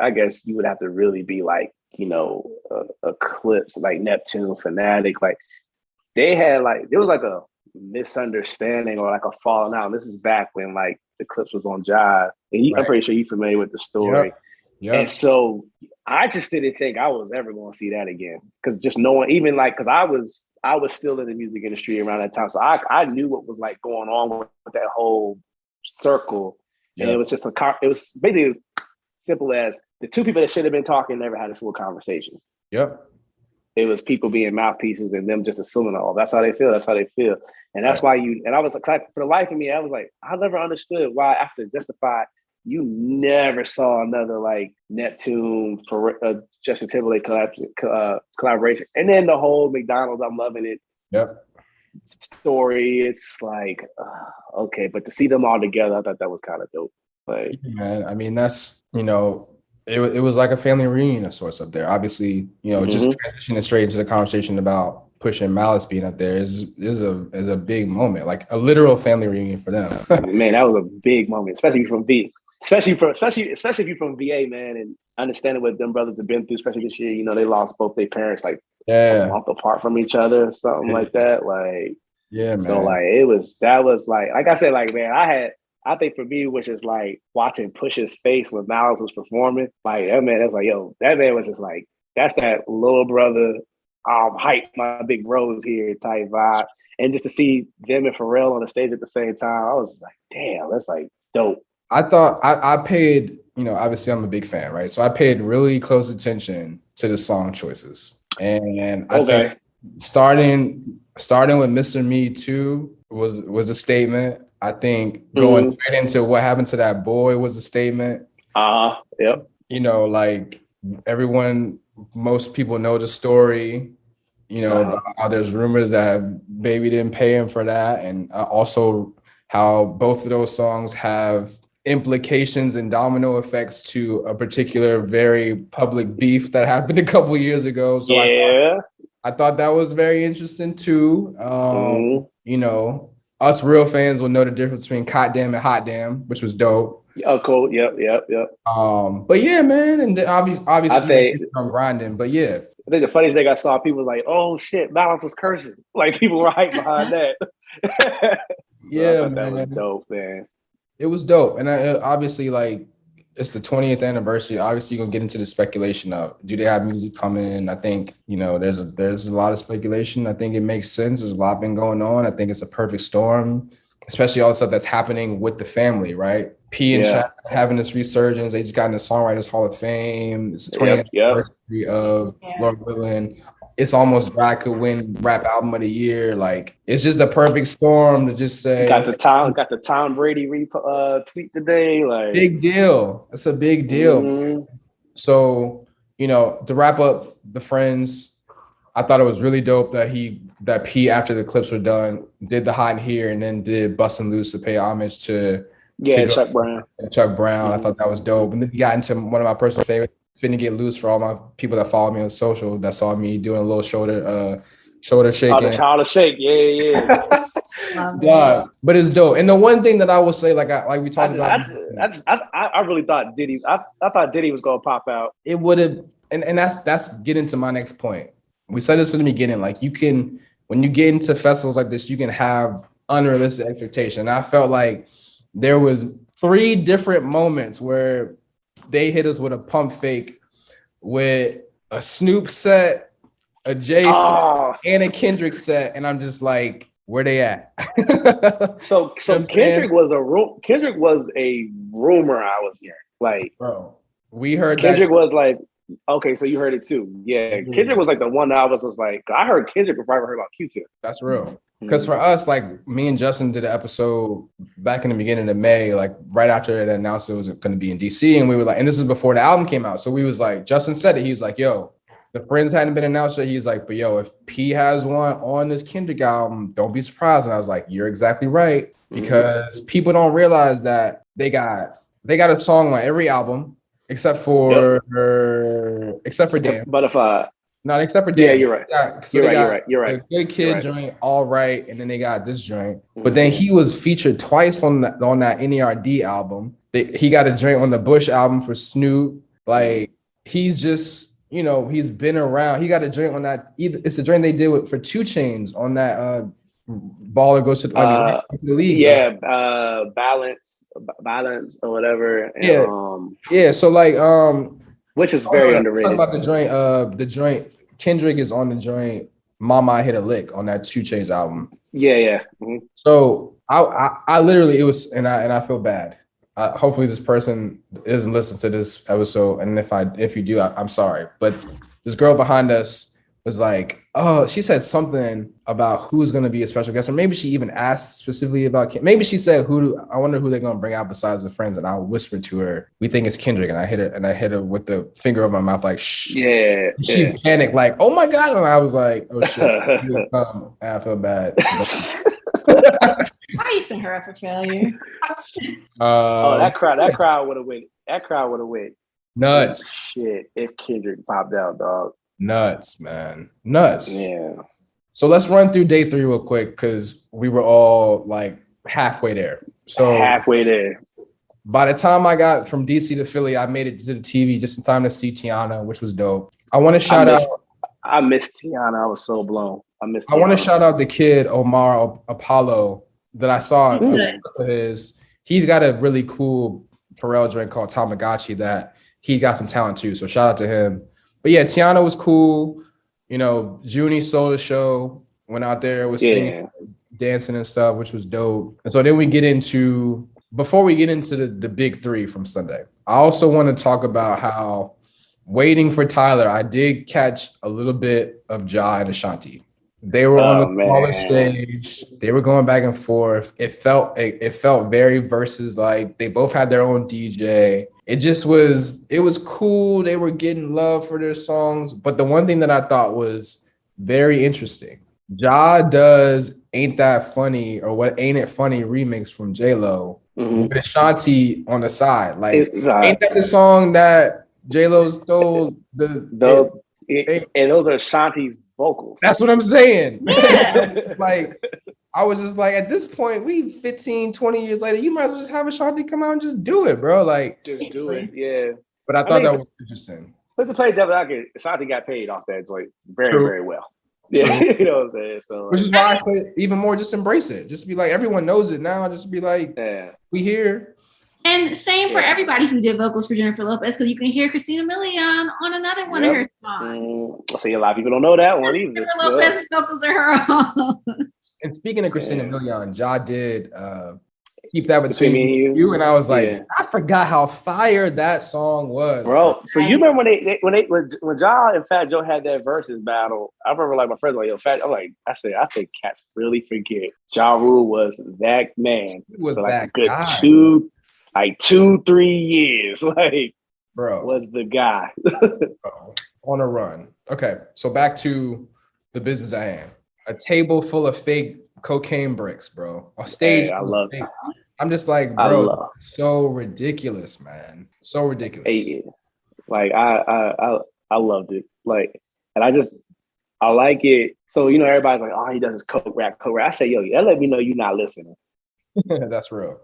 I guess you would have to really be like, a Clips, like Neptune fanatic. Like they had like, there was like a misunderstanding or like a falling out. And this is back when like the Clips was on Jive. And I'm pretty sure you're familiar with the story. Yep. And so I just didn't think I was ever going to see that again. Cause just knowing, even like, cause I was still in the music industry around that time. So I knew what was like going on with that whole circle. Yep. And it was just it was basically simple as the two people that should have been talking never had a full conversation. Yep. It was people being mouthpieces and them just assuming, oh, that's how they feel. That's how they feel. And that's why and I was like, for the life of me, I was like, I never understood why after Justified, you never saw another like Neptune for Justin Timberlake collaboration. And then the whole McDonald's, I'm loving it. Yep. Story. It's like, okay, but to see them all together, I thought that was kind of dope. Like, man, I mean, that's, it was like a family reunion of sorts up there. Obviously, just transitioning straight into the conversation about Push and Malice being up there is a big moment, like a literal family reunion for them. Man, that was a big moment, especially from especially if you're from VA, man, and understanding what them brothers have been through, especially this year. They lost both their parents like a month apart from each other, something like that. Like, yeah, man. So like that was like I said, like, man, I think for me, which is like watching Push's face when Malice was performing, like that man, that's like, yo, that man was just like, that's that little brother, hype my big bros here type vibe. And just to see them and Pharrell on the stage at the same time, I was just like, damn, that's like dope. I thought I paid, obviously I'm a big fan, right? So I paid really close attention to the song choices. And I think starting with Mr. Me Too was a statement. I think going right into What Happened to That Boy was a statement. Yep. Like most people know the story, about how there's rumors that Baby didn't pay him for that. And also how both of those songs have implications and domino effects to a particular very public beef that happened a couple of years ago. So I thought that was very interesting too. Us real fans will know the difference between Cot Damn and Hot Damn, which was dope. Oh, cool. Yep. But yeah, man, and obviously I'm grinding. But yeah, I think the funniest thing I saw, people were like, "Oh shit, Balance was cursing." Like people were hyped behind that. Yeah, man, that was dope, man. It was dope, and obviously, like, it's the 20th anniversary. Obviously, you're gonna get into the speculation of, do they have music coming? I think, there's a lot of speculation. I think it makes sense. There's a lot been going on. I think it's a perfect storm, especially all the stuff that's happening with the family, right? P and Shaq having this resurgence. They just got in the Songwriters Hall of Fame. It's the 20th anniversary of Lord willing. It's almost Drag could win Rap Album of the Year. Like, it's just the perfect storm to just say. Got the Tom Brady tweet today. Like, big deal. It's a big deal. So, to wrap up the Friends, I thought it was really dope that P, after the clips were done, did the Hot in Here and then did Bustin' Loose to pay homage to Chuck Brown. I thought that was dope. And then he got into one of my personal favorites, Finna Get Loose, for all my people that follow me on social, that saw me doing a little shoulder shaking. The shoulder shake, yeah. Yeah, but it's dope. And the one thing that I will say, like we talked about, I really thought Diddy. I thought Diddy was gonna pop out. It would have, and that's getting to my next point. We said this in the beginning, like when you get into festivals like this, you can have unrealistic expectation. I felt like there was 3 different moments where they hit us with a pump fake with a Snoop set, a Jay set, and a Kendrick set, and I'm just like, where they at? so Kendrick was a rumor I was hearing. Like, bro, we heard Kendrick was like, okay, so you heard it too. Yeah, Kendrick was like the one that I was like, I heard Kendrick before I ever heard about Q-Tip. That's real. Because for us, like me and Justin did an episode back in the beginning of May, like right after it announced it was going to be in DC. And we were like, and this is before the album came out. So we was like, Justin said it. He was like, yo, the Friends hadn't been announced yet. He's like, but yo, if P has one on this Kendrick album, don't be surprised. And I was like, you're exactly right. Because people don't realize that they got a song on every album except for Damn. Butterfly. Not except for Damn. Yeah, you're right. You're right. The Good Kid joint, All Right, and then they got this joint. But then he was featured twice on that NERD album. He got a joint on the Bush album for Snoop. Like he's just, he's been around. He got a joint on that. It's the joint they did for 2 Chainz on that Baller Goes to the League. Yeah, balance or whatever. And, yeah. So like which is very underrated. Talking about the joint. Kendrick is on the joint. Mama, I Hit a Lick on that 2 Chainz album. Yeah. Mm-hmm. So I literally, it was, and I feel bad. Hopefully this person doesn't listen to this episode, and if you do, I'm sorry. But this girl behind us was like, oh, she said something about who's going to be a special guest, or maybe she even asked specifically about. Maybe she said, I wonder who they're going to bring out besides the Friends, and I whispered to her, we think it's Kendrick, and I hit her with the finger over my mouth, like, shh. Yeah. She panicked, like, oh my god, and I was like, oh shit, I feel bad. Why you sent her up for failure? That crowd would have went. That crowd would have went nuts. Shit, if Kendrick popped out, dog. Nuts, man. Nuts. Yeah. So let's run through day 3 real quick because we were all like halfway there. So halfway there. By the time I got from DC to Philly, I made it to the TV just in time to see Tiana, which was dope. I want to shout out. I missed Tiana. I was so blown. I want to shout out the kid Omar Apollo that I saw. He's got a really cool Pharrell joint called Tamagotchi that he got some talent too. So shout out to him. But yeah, Tiana was cool. Junie sold the show, went out there, was singing, dancing and stuff, which was dope. And so then before we get into the big 3 from Sunday, I also want to talk about how waiting for Tyler, I did catch a little bit of Ja and Ashanti. They were on the smaller stage. They were going back and forth. It felt very versus, like they both had their own DJ. It was cool. They were getting love for their songs. But the one thing that I thought was very interesting, Ja does Ain't That Funny or What Ain't It Funny remix from J-Lo with Ashanti on the side. Like, ain't that the song that J-Lo stole? And those are Ashanti's vocals. That's what I'm saying. I was just like, at this point, we 15, 20 years later, you might as well just have Ashanti come out and just do it, bro. Like, just do it, yeah. But I thought that was interesting. But to play devil advocate, Ashanti got paid off that joint very well. Yeah, you know what I'm saying? So, which is why I say even more, just embrace it. Just be like, everyone knows it now. Just be like, we here. And same for everybody who did vocals for Jennifer Lopez, because you can hear Christina Milian on another one of her songs. See, a lot of people don't know that one either. Jennifer Lopez's vocals are her own. And speaking of Christina Milian, Ja did Keep That Between You, and I was like, I forgot how fire that song was, bro. So you remember when Ja and Fat Joe had that versus battle? I remember like my friends like, yo, Fat. I'm like, I think cats really forget Ja Rule was that man. He was like that a good guy. 2-3 years, like, bro, was the guy. Bro, on a run. Okay, so back to the business at hand. A table full of fake cocaine bricks, bro. A stage. I love it. I'm just like, bro, so ridiculous, man. So ridiculous. Like I loved it. Like, and I like it. So everybody's like, oh, he does his coke rap. I say, yo, that let me know you're not listening. That's real.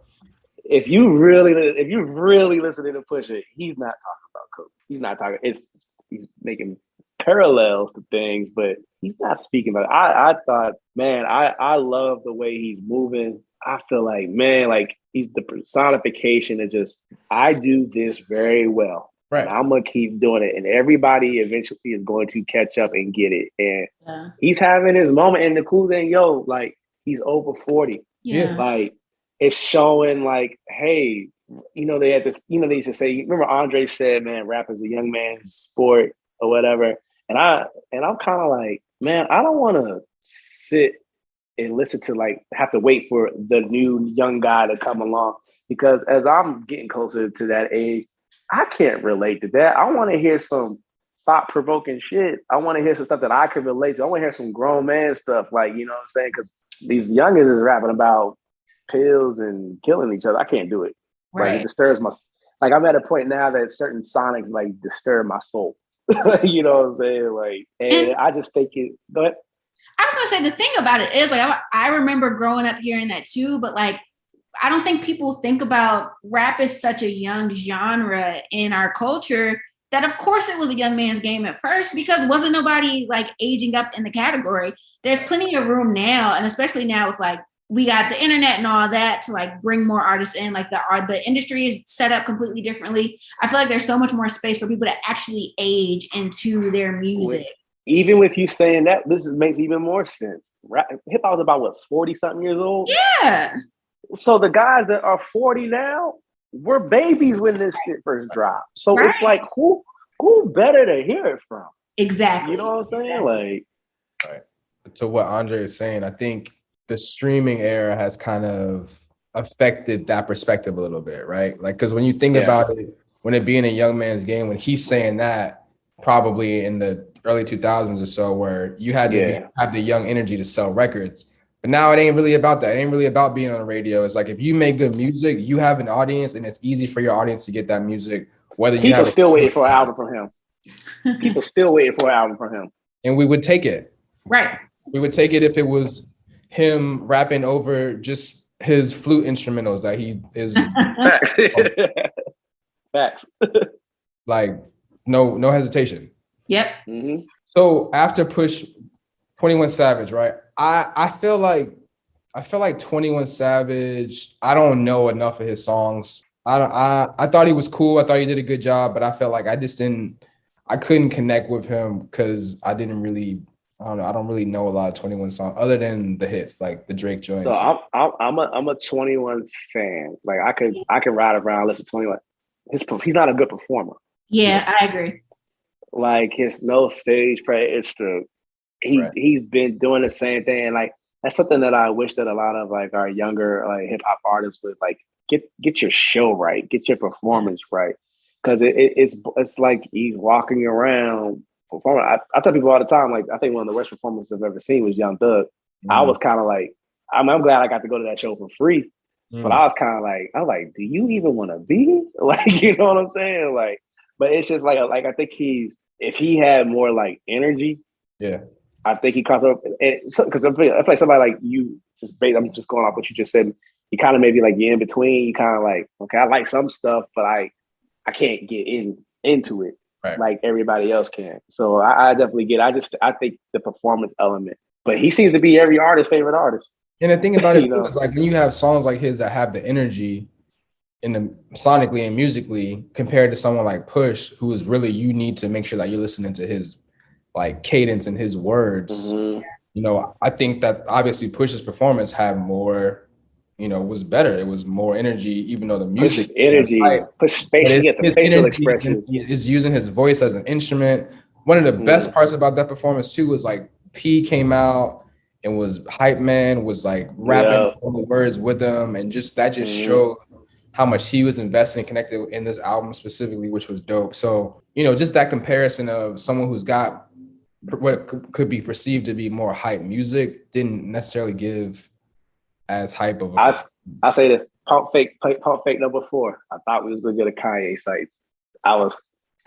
If you really listening to Pusha, he's not talking about coke. He's not talking. He's making parallels to things, but he's not speaking about it. I thought, man, I love the way he's moving. I feel like, man, like he's the personification of just, I do this very well. Right. And I'm going to keep doing it. And everybody eventually is going to catch up and get it. And he's having his moment. And the cool thing, like he's over 40. Yeah. Like it's showing like, hey, they had this, they used to say, remember Andre said, man, rap is a young man's sport or whatever. And I'm kind of like, man, I don't want to sit and listen to like have to wait for the new young guy to come along. Because as I'm getting closer to that age, I can't relate to that. I want to hear some thought-provoking shit. I want to hear some stuff that I can relate to. I want to hear some grown man stuff, like, you know what I'm saying? Because these youngins is rapping about pills and killing each other. I can't do it. Right. Like, it disturbs my, like, I'm at a point now that certain sonics like disturb my soul. You know what I'm saying? Like, and I just think it, go ahead. I was gonna say the thing about it is like I remember growing up hearing that too, but like I don't think people think about rap as such a young genre in our culture that of course it was a young man's game at first because wasn't nobody like aging up in the category. There's plenty of room now, and especially now with like we got the internet and all that to like bring more artists in. Like the industry is set up completely differently. I feel like there's so much more space for people to actually age into their music. Even with you saying that, this makes even more sense. Hip hop was about what, 40-something years old? Yeah. So the guys that are 40 now were babies when this shit first dropped. So it's like, who better to hear it from? Exactly. You know what I'm saying? Exactly. Like, right. To what Andre is saying, I think the streaming era has kind of affected that perspective a little bit, right? Like, because when you think about it, when it being a young man's game, when he's saying that, probably in the early 2000s or so, where you had to have the young energy to sell records. But now it ain't really about that. It ain't really about being on the radio. It's like if you make good music, you have an audience, and it's easy for your audience to get that music. Whether you people still waiting for an album from him. People still waiting for an album from him. And we would take it. Right. We would take it if it was him rapping over just his flute instrumentals that he is. Facts. Like no hesitation. Yep. Mm-hmm. So after Push 21 Savage, right? I feel like 21 Savage, I don't know enough of his songs. I thought he was cool. I thought he did a good job, but I felt like I couldn't connect with him because I don't really know a lot of 21 songs other than the hits, like the Drake joints. So I'm a 21 fan. Like I can ride around, listen to 21. He's not a good performer. Yeah, I agree. Like his no stage play, he's been doing the same thing. And like that's something that I wish that a lot of like our younger like hip hop artists would like get your show right, get your performance right. Cause it's like he's walking around performing. I tell people all the time, like I think one of the worst performances I've ever seen was Young Thug. I was kind of like, I'm glad I got to go to that show for free. But I was kind of like, do you even want to be? Like, you know what I'm saying? Like, but it's just like I think if he had more like energy, I think he comes up. Because I feel like somebody like you, I'm just going off what you just said. You kind of maybe like you're in between. You kind of like, okay, I like some stuff, but I can't get into it like everybody else can. So I definitely get. I think the performance element, but he seems to be every artist's favorite artist. And the thing about it is like when you have songs like his that have the energy in the sonically and musically compared to someone like Push, who is really, you need to make sure that you're listening to his like cadence and his words. Mm-hmm. You know, I think that obviously Push's performance had more, was better. It was more energy, even though the music Push's energy, Push facial, the facial expressions is using his voice as an instrument. One of the best parts about that performance too was like P came out and was hype man, was like rapping all the words with him, and that showed how much he was invested and connected in this album specifically, which was dope. So, just that comparison of someone who's got what could be perceived to be more hype music didn't necessarily give as hype of I say this, Pump Fake number 4. I thought we was gonna get a Kanye site. I was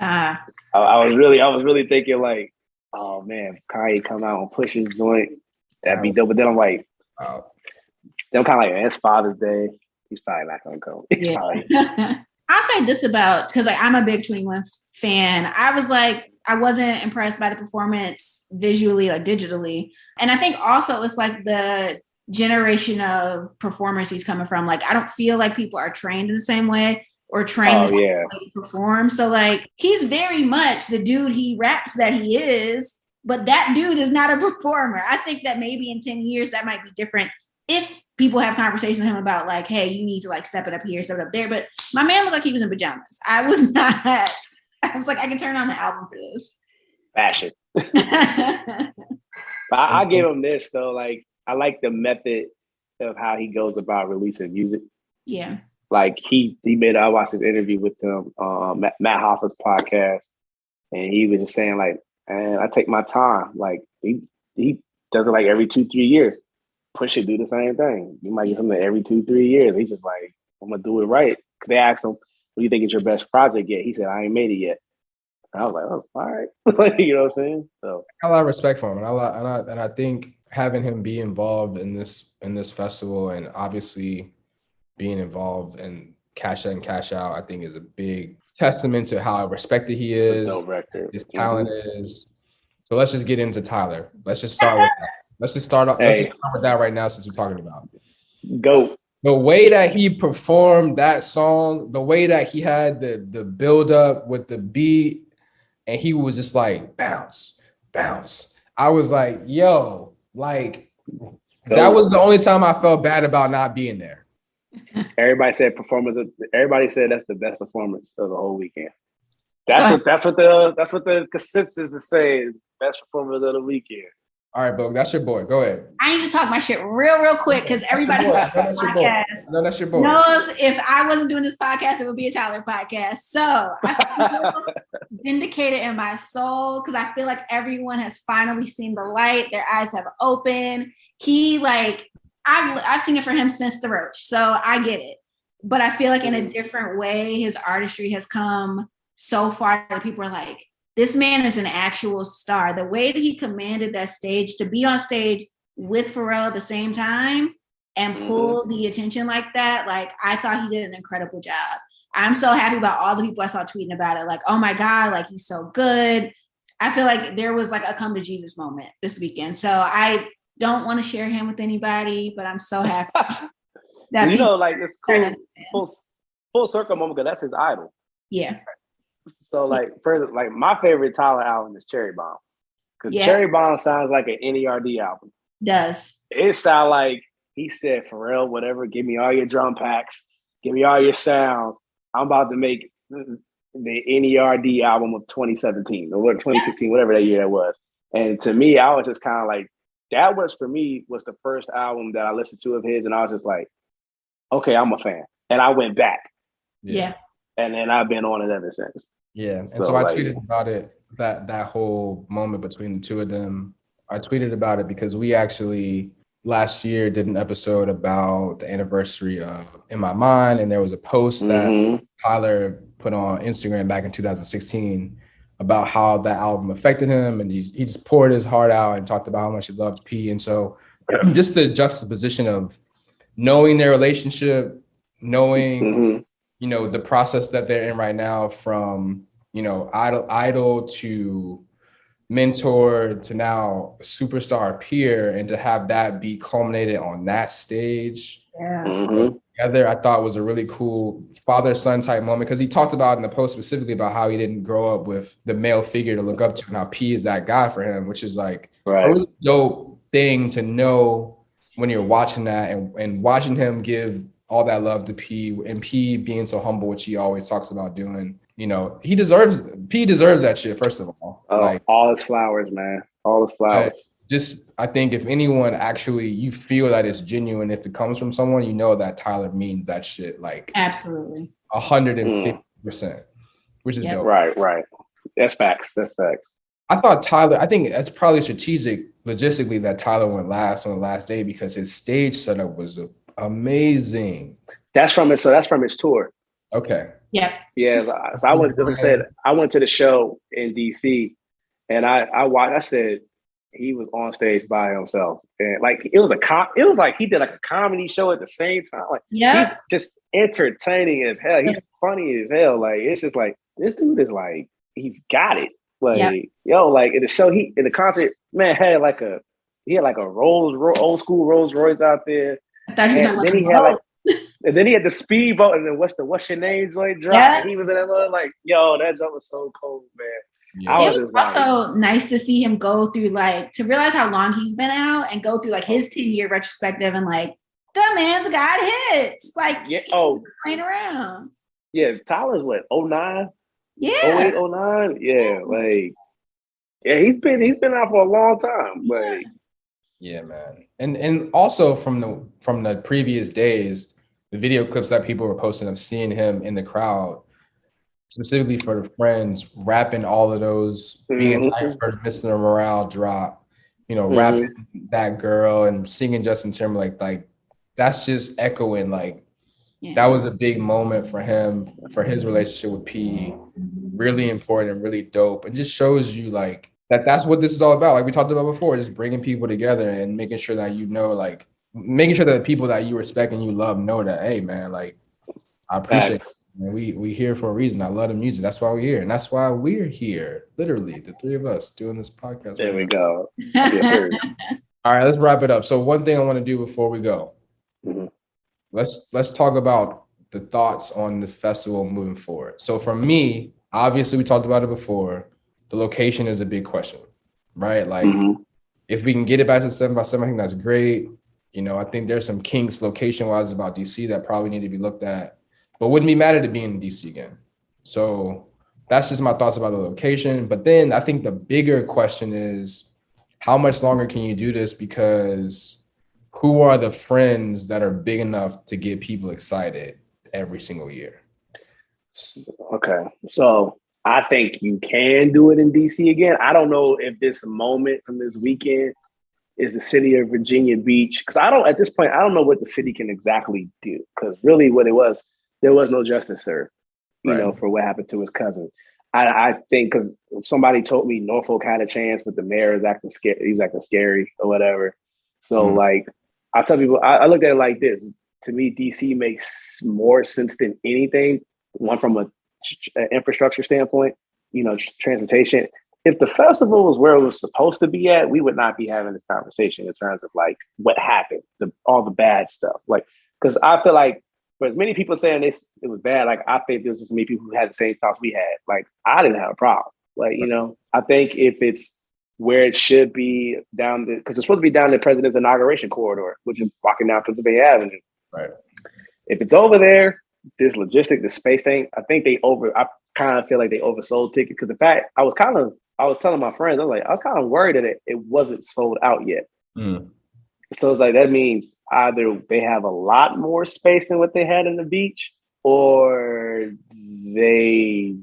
really thinking like, oh man, Kanye come out and push his joint, that'd be dope. But then I'm like, then I'm kind of like, it's Father's Day. He's probably not gonna go. I'll say this about, because like I'm a big 21 fan. I wasn't impressed by the performance visually or digitally. And I think also it's like the generation of performers he's coming from. Like, I don't feel like people are trained in the same way or trained to perform. So like, he's very much the dude he raps that he is, but that dude is not a performer. I think that maybe in 10 years, that might be different if people have conversations with him about like, hey, you need to like step it up here, step it up there. But my man looked like he was in pajamas. I was like, I can turn on the album for this. Fashion. But I give him this though. Like, I like the method of how he goes about releasing music. Yeah. Like I watched his interview with him, Matt Hoffa's podcast, and he was just saying like, and I take my time. Like he does it like every 2-3 years. Push it, do the same thing. You might get something every 2-3 years. He's just like, I'm gonna do it right. They asked him, "What do you think is your best project yet?" He said, "I ain't made it yet." And I was like, "Oh, all right." You know what I'm saying? So I got a lot of respect for him, and I think having him be involved in this festival, and obviously being involved in cash in, cash out, I think is a big testament to how respected he is, it's a dope record. his talent is. So let's just get into Tyler. Let's just start with that. Let's just start with that right now, since we're talking about it. Go. The way that he performed that song, the way that he had the build up with the beat, and he was just like bounce, bounce. I was like, yo, like that was the only time I felt bad about not being there. Everybody said everybody said that's the best performance of the whole weekend. That's what the consensus is saying. Best performance of the weekend. All right, Bo, that's your boy. Go ahead. I need to talk my shit real quick because everybody who's on this podcast that's your boy. knows if I wasn't doing this podcast, it would be a Tyler podcast. So I feel vindicated in my soul because I feel like everyone has finally seen the light. Their eyes have opened. He I've seen it for him since The Roach, so I get it. But I feel like in a different way, his artistry has come so far that people are like, this man is an actual star. The way that he commanded that stage, to be on stage with Pharrell at the same time and pull the attention like that, like I thought he did an incredible job. I'm so happy about all the people I saw tweeting about it. Like, oh my God, like he's so good. I feel like there was like a come to Jesus moment this weekend. So I don't want to share him with anybody, but I'm so happy. That like it's cool, full circle moment because that's his idol. Yeah. So like my favorite Tyler album is Cherry Bomb. Because Cherry Bomb sounds like an NERD album. Does. It sounds like he said, Pharrell, whatever, give me all your drum packs, give me all your sounds. I'm about to make the NERD album of 2017 or 2016, whatever that year that was. And to me, I was just kind of like, that was for me was the first album that I listened to of his, and I was just like, okay, I'm a fan. And I went back. Yeah. And then I've been on it ever since. Yeah. And so I tweeted about it, that whole moment between the two of them. I tweeted about it because we actually last year did an episode about the anniversary of In My Mind, and there was a post that Tyler put on Instagram back in 2016 about how that album affected him, and he just poured his heart out and talked about how much he loved P. And so just the juxtaposition of knowing their relationship, knowing the process that they're in right now, from idol to mentor to now superstar peer, and to have that be culminated on that stage together, I thought was a really cool father-son type moment, because he talked about in the post specifically about how he didn't grow up with the male figure to look up to, and how P is that guy for him, which is like a really dope thing to know when you're watching that, and watching him give all that love to P, and P being so humble, which he always talks about doing. P deserves that shit, first of all. All his flowers, man. All his flowers. I think if anyone actually, you feel that it's genuine, if it comes from someone, that Tyler means that shit like absolutely 150%, which is dope. Right. That's facts. I think it's probably strategic logistically that Tyler went last on the last day, because his stage setup was amazing. That's from his tour. Okay. Yeah. Yeah. So I went to the show in DC, and I watched. I said he was on stage by himself, and like it was like he did like a comedy show at the same time. Like he's just entertaining as hell. He's funny as hell. Like it's just like this dude is like he's got it. Like like in the show, in the concert, man had like a old school Rolls Royce out there. And then he had the speedboat, and then what's your name joint drop. Yeah. He was in that one, like, yo, that jump was so cold, man. Yeah. It was also nice to see him go through, like, to realize how long he's been out and go through like his 10-year retrospective, and like the man's got hits. Like he's playing around. Yeah, Tyler's what, 09? Yeah. 08, 09? Yeah, like he's been out for a long time. Like Yeah, man. And also from the previous days, the video clips that people were posting of seeing him in the crowd, specifically for the Friends, rapping all of those, being hyped for Mr. Morale drop, rapping that girl and singing Justin Timberlake, like that's just echoing like that was a big moment for him, for his relationship with P. Really important, really dope. It just shows you like that's what this is all about. Like we talked about before, just bringing people together and making sure that like making sure that the people that you respect and you love know that, hey man, like I appreciate it. We here for a reason. I love the music. That's why we're here. And that's why we're here. Literally, the three of us doing this podcast. There we go. All right, let's wrap it up. So one thing I want to do before we go, let's talk about the thoughts on the festival moving forward. So for me, obviously we talked about it before. The location is a big question, right? Like if we can get it back to 7x7, I think that's great. I think there's some kinks location-wise about DC that probably need to be looked at, but wouldn't be mad at it being in DC again. So that's just my thoughts about the location. But then I think the bigger question is, how much longer can you do this? Because who are the friends that are big enough to get people excited every single year? Okay, so I think you can do it in DC again. I don't know if this moment from this weekend is the city of Virginia Beach, because at this point, I don't know what the city can exactly do, because really what it was, there was no justice served, for what happened to his cousin. I think because somebody told me Norfolk had a chance, but the mayor is acting scared. He was acting scary or whatever. So like, I tell people, I look at it like this. To me, DC makes more sense than anything. One from an infrastructure standpoint, transportation. If the festival was where it was supposed to be at, we would not be having this conversation in terms of like what happened, all the bad stuff. Like, because I feel like for as many people saying it was bad, like I think there's just many people who had the same thoughts we had. Like I didn't have a problem. Like, I think if it's where it should be because it's supposed to be down the president's inauguration corridor, which is walking down Pennsylvania Avenue. Right. If it's over there, this the space thing, I kind of feel like they oversold tickets, because the fact I was telling my friends, I was kind of worried that it wasn't sold out yet. So it's like, that means either they have a lot more space than what they had in the beach, or they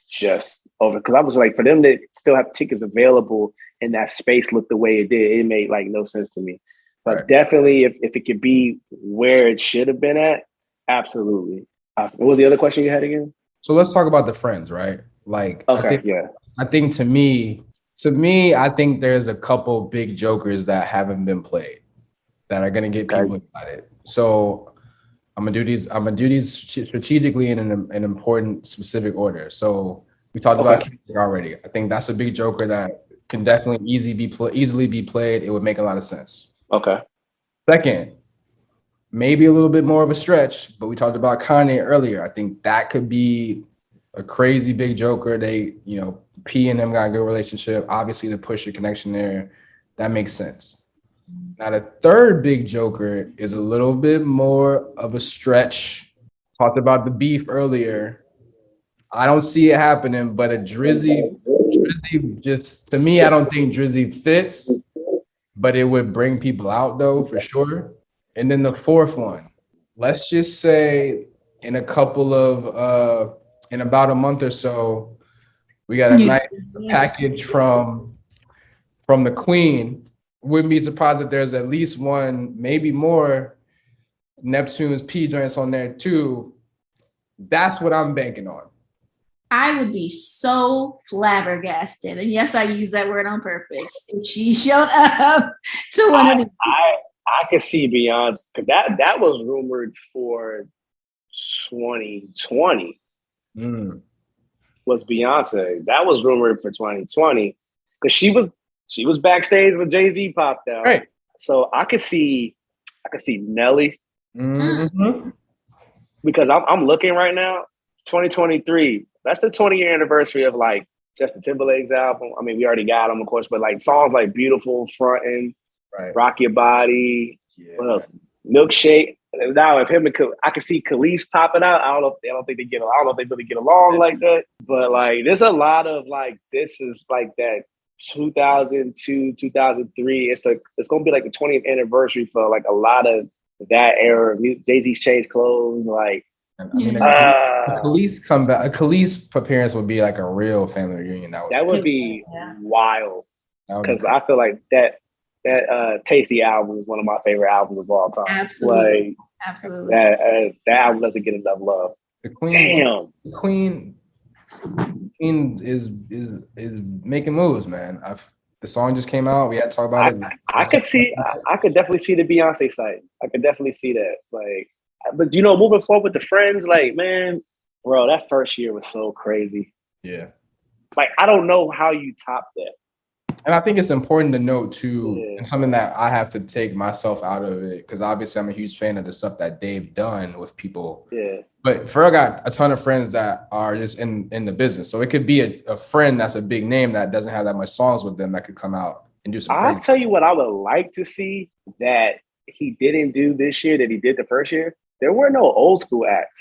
just over, because I was like, for them to still have tickets available and that space looked the way it did, it made like no sense to me. But definitely if it could be where it should have been at, absolutely. What was the other question you had again? So let's talk about the Friends, right? Like, okay, I think to me, I think there's a couple big jokers that haven't been played that are gonna get people excited. So I'm gonna do these strategically in an important specific order. So we talked about Kendrick already. I think that's a big joker that can definitely easily be played. It would make a lot of sense. Okay. Second, maybe a little bit more of a stretch, but we talked about Kanye earlier. I think that could be a crazy big joker. They, P and them got a good relationship. Obviously, the Pusha connection there, that makes sense. Now, the third big joker is a little bit more of a stretch. Talked about the beef earlier. I don't see it happening, but a Drizzy just, to me, I don't think Drizzy fits, but it would bring people out though, for sure. And then the fourth one, let's just say in about a month or so, we got a nice package from the Queen. Wouldn't be surprised if there's at least one, maybe more Neptunes P joints on there too. That's what I'm banking on. I would be so flabbergasted, and yes, I use that word on purpose, if she showed up to one of the. I could see Beyonce, because that was rumored for 2020. Was Beyonce? That was rumored for 2020, because she was backstage with Jay-Z popped out. Right. So I could see Nelly. Mm-hmm. Because I'm looking right now, 2023. That's the 20-year anniversary of like Justin Timberlake's album. I mean, we already got them, of course, but like songs like "Beautiful," "Frontin'," "Rock Your Body," what else? "Milkshake." Now, if I could see Khalees popping out. I don't know if they really get along like that. But like, there's a lot of like, this is like that 2002, 2003. It's gonna be like the 20th anniversary for like a lot of that era. Jay-Z's changed clothes, like. I mean, a Khalees comeback, a Khalees appearance would be like a real family reunion. That would be wild, because I feel like that Tasty album is one of my favorite albums of all time. Absolutely, like, absolutely. That album doesn't get enough love. The Queen is making moves, man. The song just came out. We had to talk about it. I could definitely see the Beyonce side. I could definitely see that. Like, but moving forward with the Friends, like, man, bro, that first year was so crazy. Yeah. Like, I don't know how you top that. And I think it's important to note too, and something that I have to take myself out of it, because obviously I'm a huge fan of the stuff that they've done with people. Yeah. But Pharrell got a ton of friends that are just in the business. So it could be a friend that's a big name that doesn't have that much songs with them that could come out and do some crazy. I'll tell you what I would like to see that he didn't do this year that he did the first year. There were no old school acts.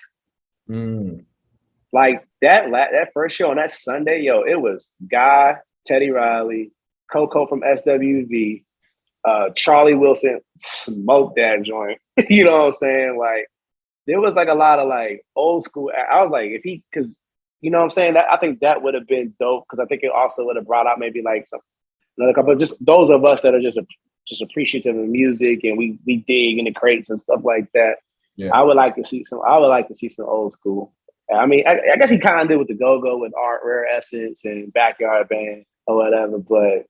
Like that first show on that Sunday, it was Guy, Teddy Riley, Coco from SWV, Charlie Wilson smoked that joint. You know what I'm saying? Like, there was like a lot of like old school. I was like, because you know what I'm saying? That I think that would have been dope, because I think it also would have brought out maybe like another couple, just those of us that are just appreciative of music and we dig in the crates and stuff like that. Yeah. I would like to see some old school. I mean, I guess he kind of did with the Go-Go with Art, Rare Essence, and Backyard Band or whatever, but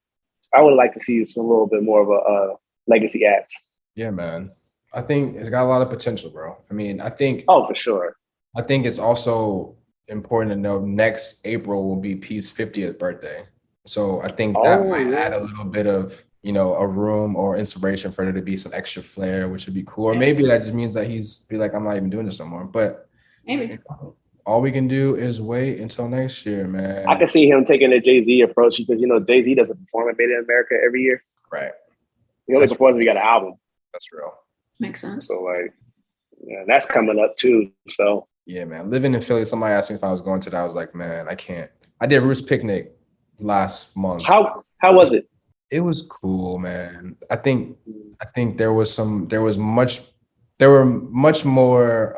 I would like to see a little bit more of a legacy act. Yeah, man. I think it's got a lot of potential, bro. I mean, I think. Oh, for sure. I think it's also important to know next April will be P's 50th birthday. So I think that might add a little bit of, a room or inspiration for there to be some extra flair, which would be cool. Or maybe that just means that he's be like, I'm not even doing this no more. But maybe all we can do is wait until next year, man. I can see him taking a Jay-Z approach, because Jay-Z doesn't perform at Made in America every year. Right. He only performs when we got an album. That's real. Makes sense. So that's coming up too. So yeah, man. Living in Philly, somebody asked me if I was going to that. I was like, man, I can't. I did Roost Picnic last month. How was it? It was cool, man. I think there were much more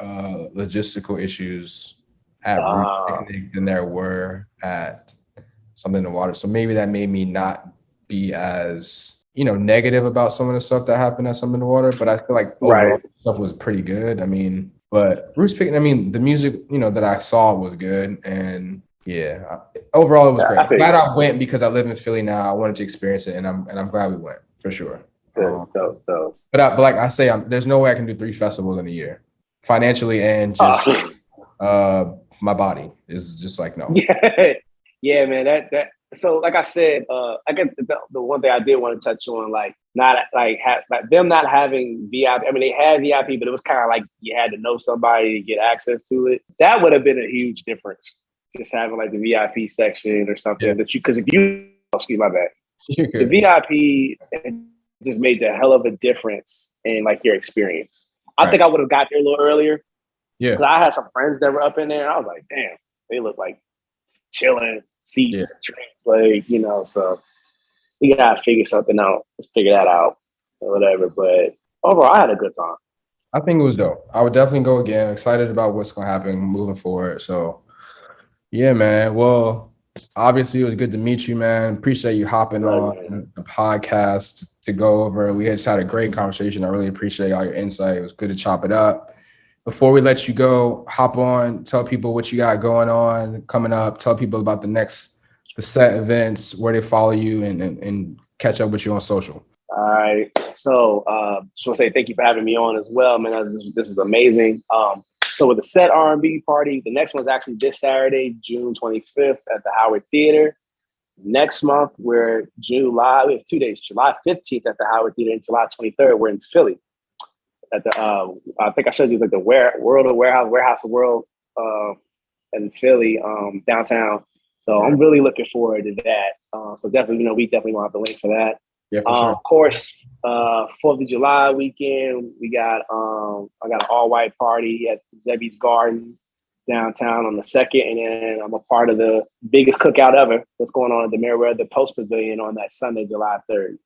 logistical issues at Roost Picnic than there were at Something in the Water. So maybe that made me not be as negative about some of the stuff that happened at Something in the Water. But I feel like overall stuff was pretty good. I mean, but Roost Picnic, the music that I saw was good, and yeah, overall it was great. I'm glad I went because I live in Philly now. I wanted to experience it, and I'm glad we went for sure. But like I say, there's no way I can do 3 festivals in a year, financially and just my body is just like no. Yeah, man. That. So like I said, I guess the one thing I did want to touch on, like them not having VIP. I mean, they had VIP, but it was kind of like you had to know somebody to get access to it. That would have been a huge difference. Just having like the VIP section or something because excuse my bad, the VIP just made the hell of a difference in like your experience. I think I would have got there a little earlier. Yeah, because I had some friends that were up in there, and I was like, damn, they look like chilling seats, drinks, so we gotta figure something out. Let's figure that out or whatever. But overall, I had a good time. I think it was dope. I would definitely go again. Excited about what's gonna happen moving forward. So yeah, man. Well, obviously it was good to meet you, man. Appreciate you hopping on the podcast to go over. We just had a great conversation. I really appreciate all your insight. It was good to chop it up. Before we let you go, hop on, tell people what you got going on coming up. Tell people about the set events, where they follow you, and catch up with you on social. All right. So just want to say thank you for having me on as well, man. This is amazing. So with the set R&B party, the next one's actually this Saturday, June 25th at the Howard Theater. Next month, we have 2 days, July 15th at the Howard Theater and July 23rd, we're in Philly. At the I think I showed you like the Warehouse of World in Philly, downtown. So I'm really looking forward to that. So definitely, we definitely want to have the link for that. Yeah, for sure. Of course, 4th of July weekend, we got I got an all-white party at Zebby's Garden. downtown on the 2nd, and then I'm a part of the biggest cookout ever that's going on at the Meriwether Post Pavilion on that Sunday, July 3rd.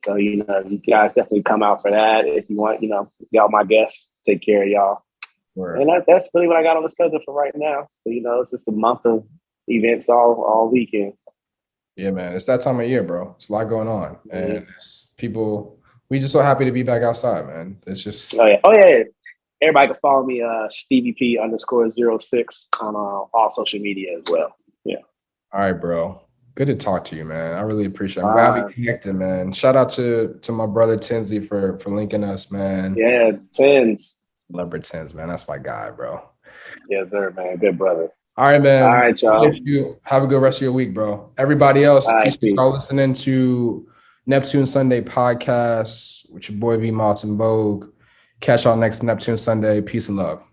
So, you guys definitely come out for that if you want. Y'all my guests, take care of y'all. Right. And that's really what I got on the schedule for right now. So, it's just a month of events all weekend. Yeah, man, it's that time of year, bro. It's a lot going on, and people. We just so happy to be back outside, man. It's just. Oh yeah. Everybody can follow me, Stevie P _06 on all social media as well. Yeah. All right, bro. Good to talk to you, man. I really appreciate it. I'm glad we connected, man. Shout out to my brother Tinsley for linking us, man. Yeah, Tins. Lumber Tins, man. That's my guy, bro. Yes, sir, man. Good brother. All right, man. All right, y'all. Have a good rest of your week, bro. Everybody else, y'all listening to Neptune Sunday podcast with your boy V Malton Vogue. Catch y'all next Neptune Sunday. Peace and love.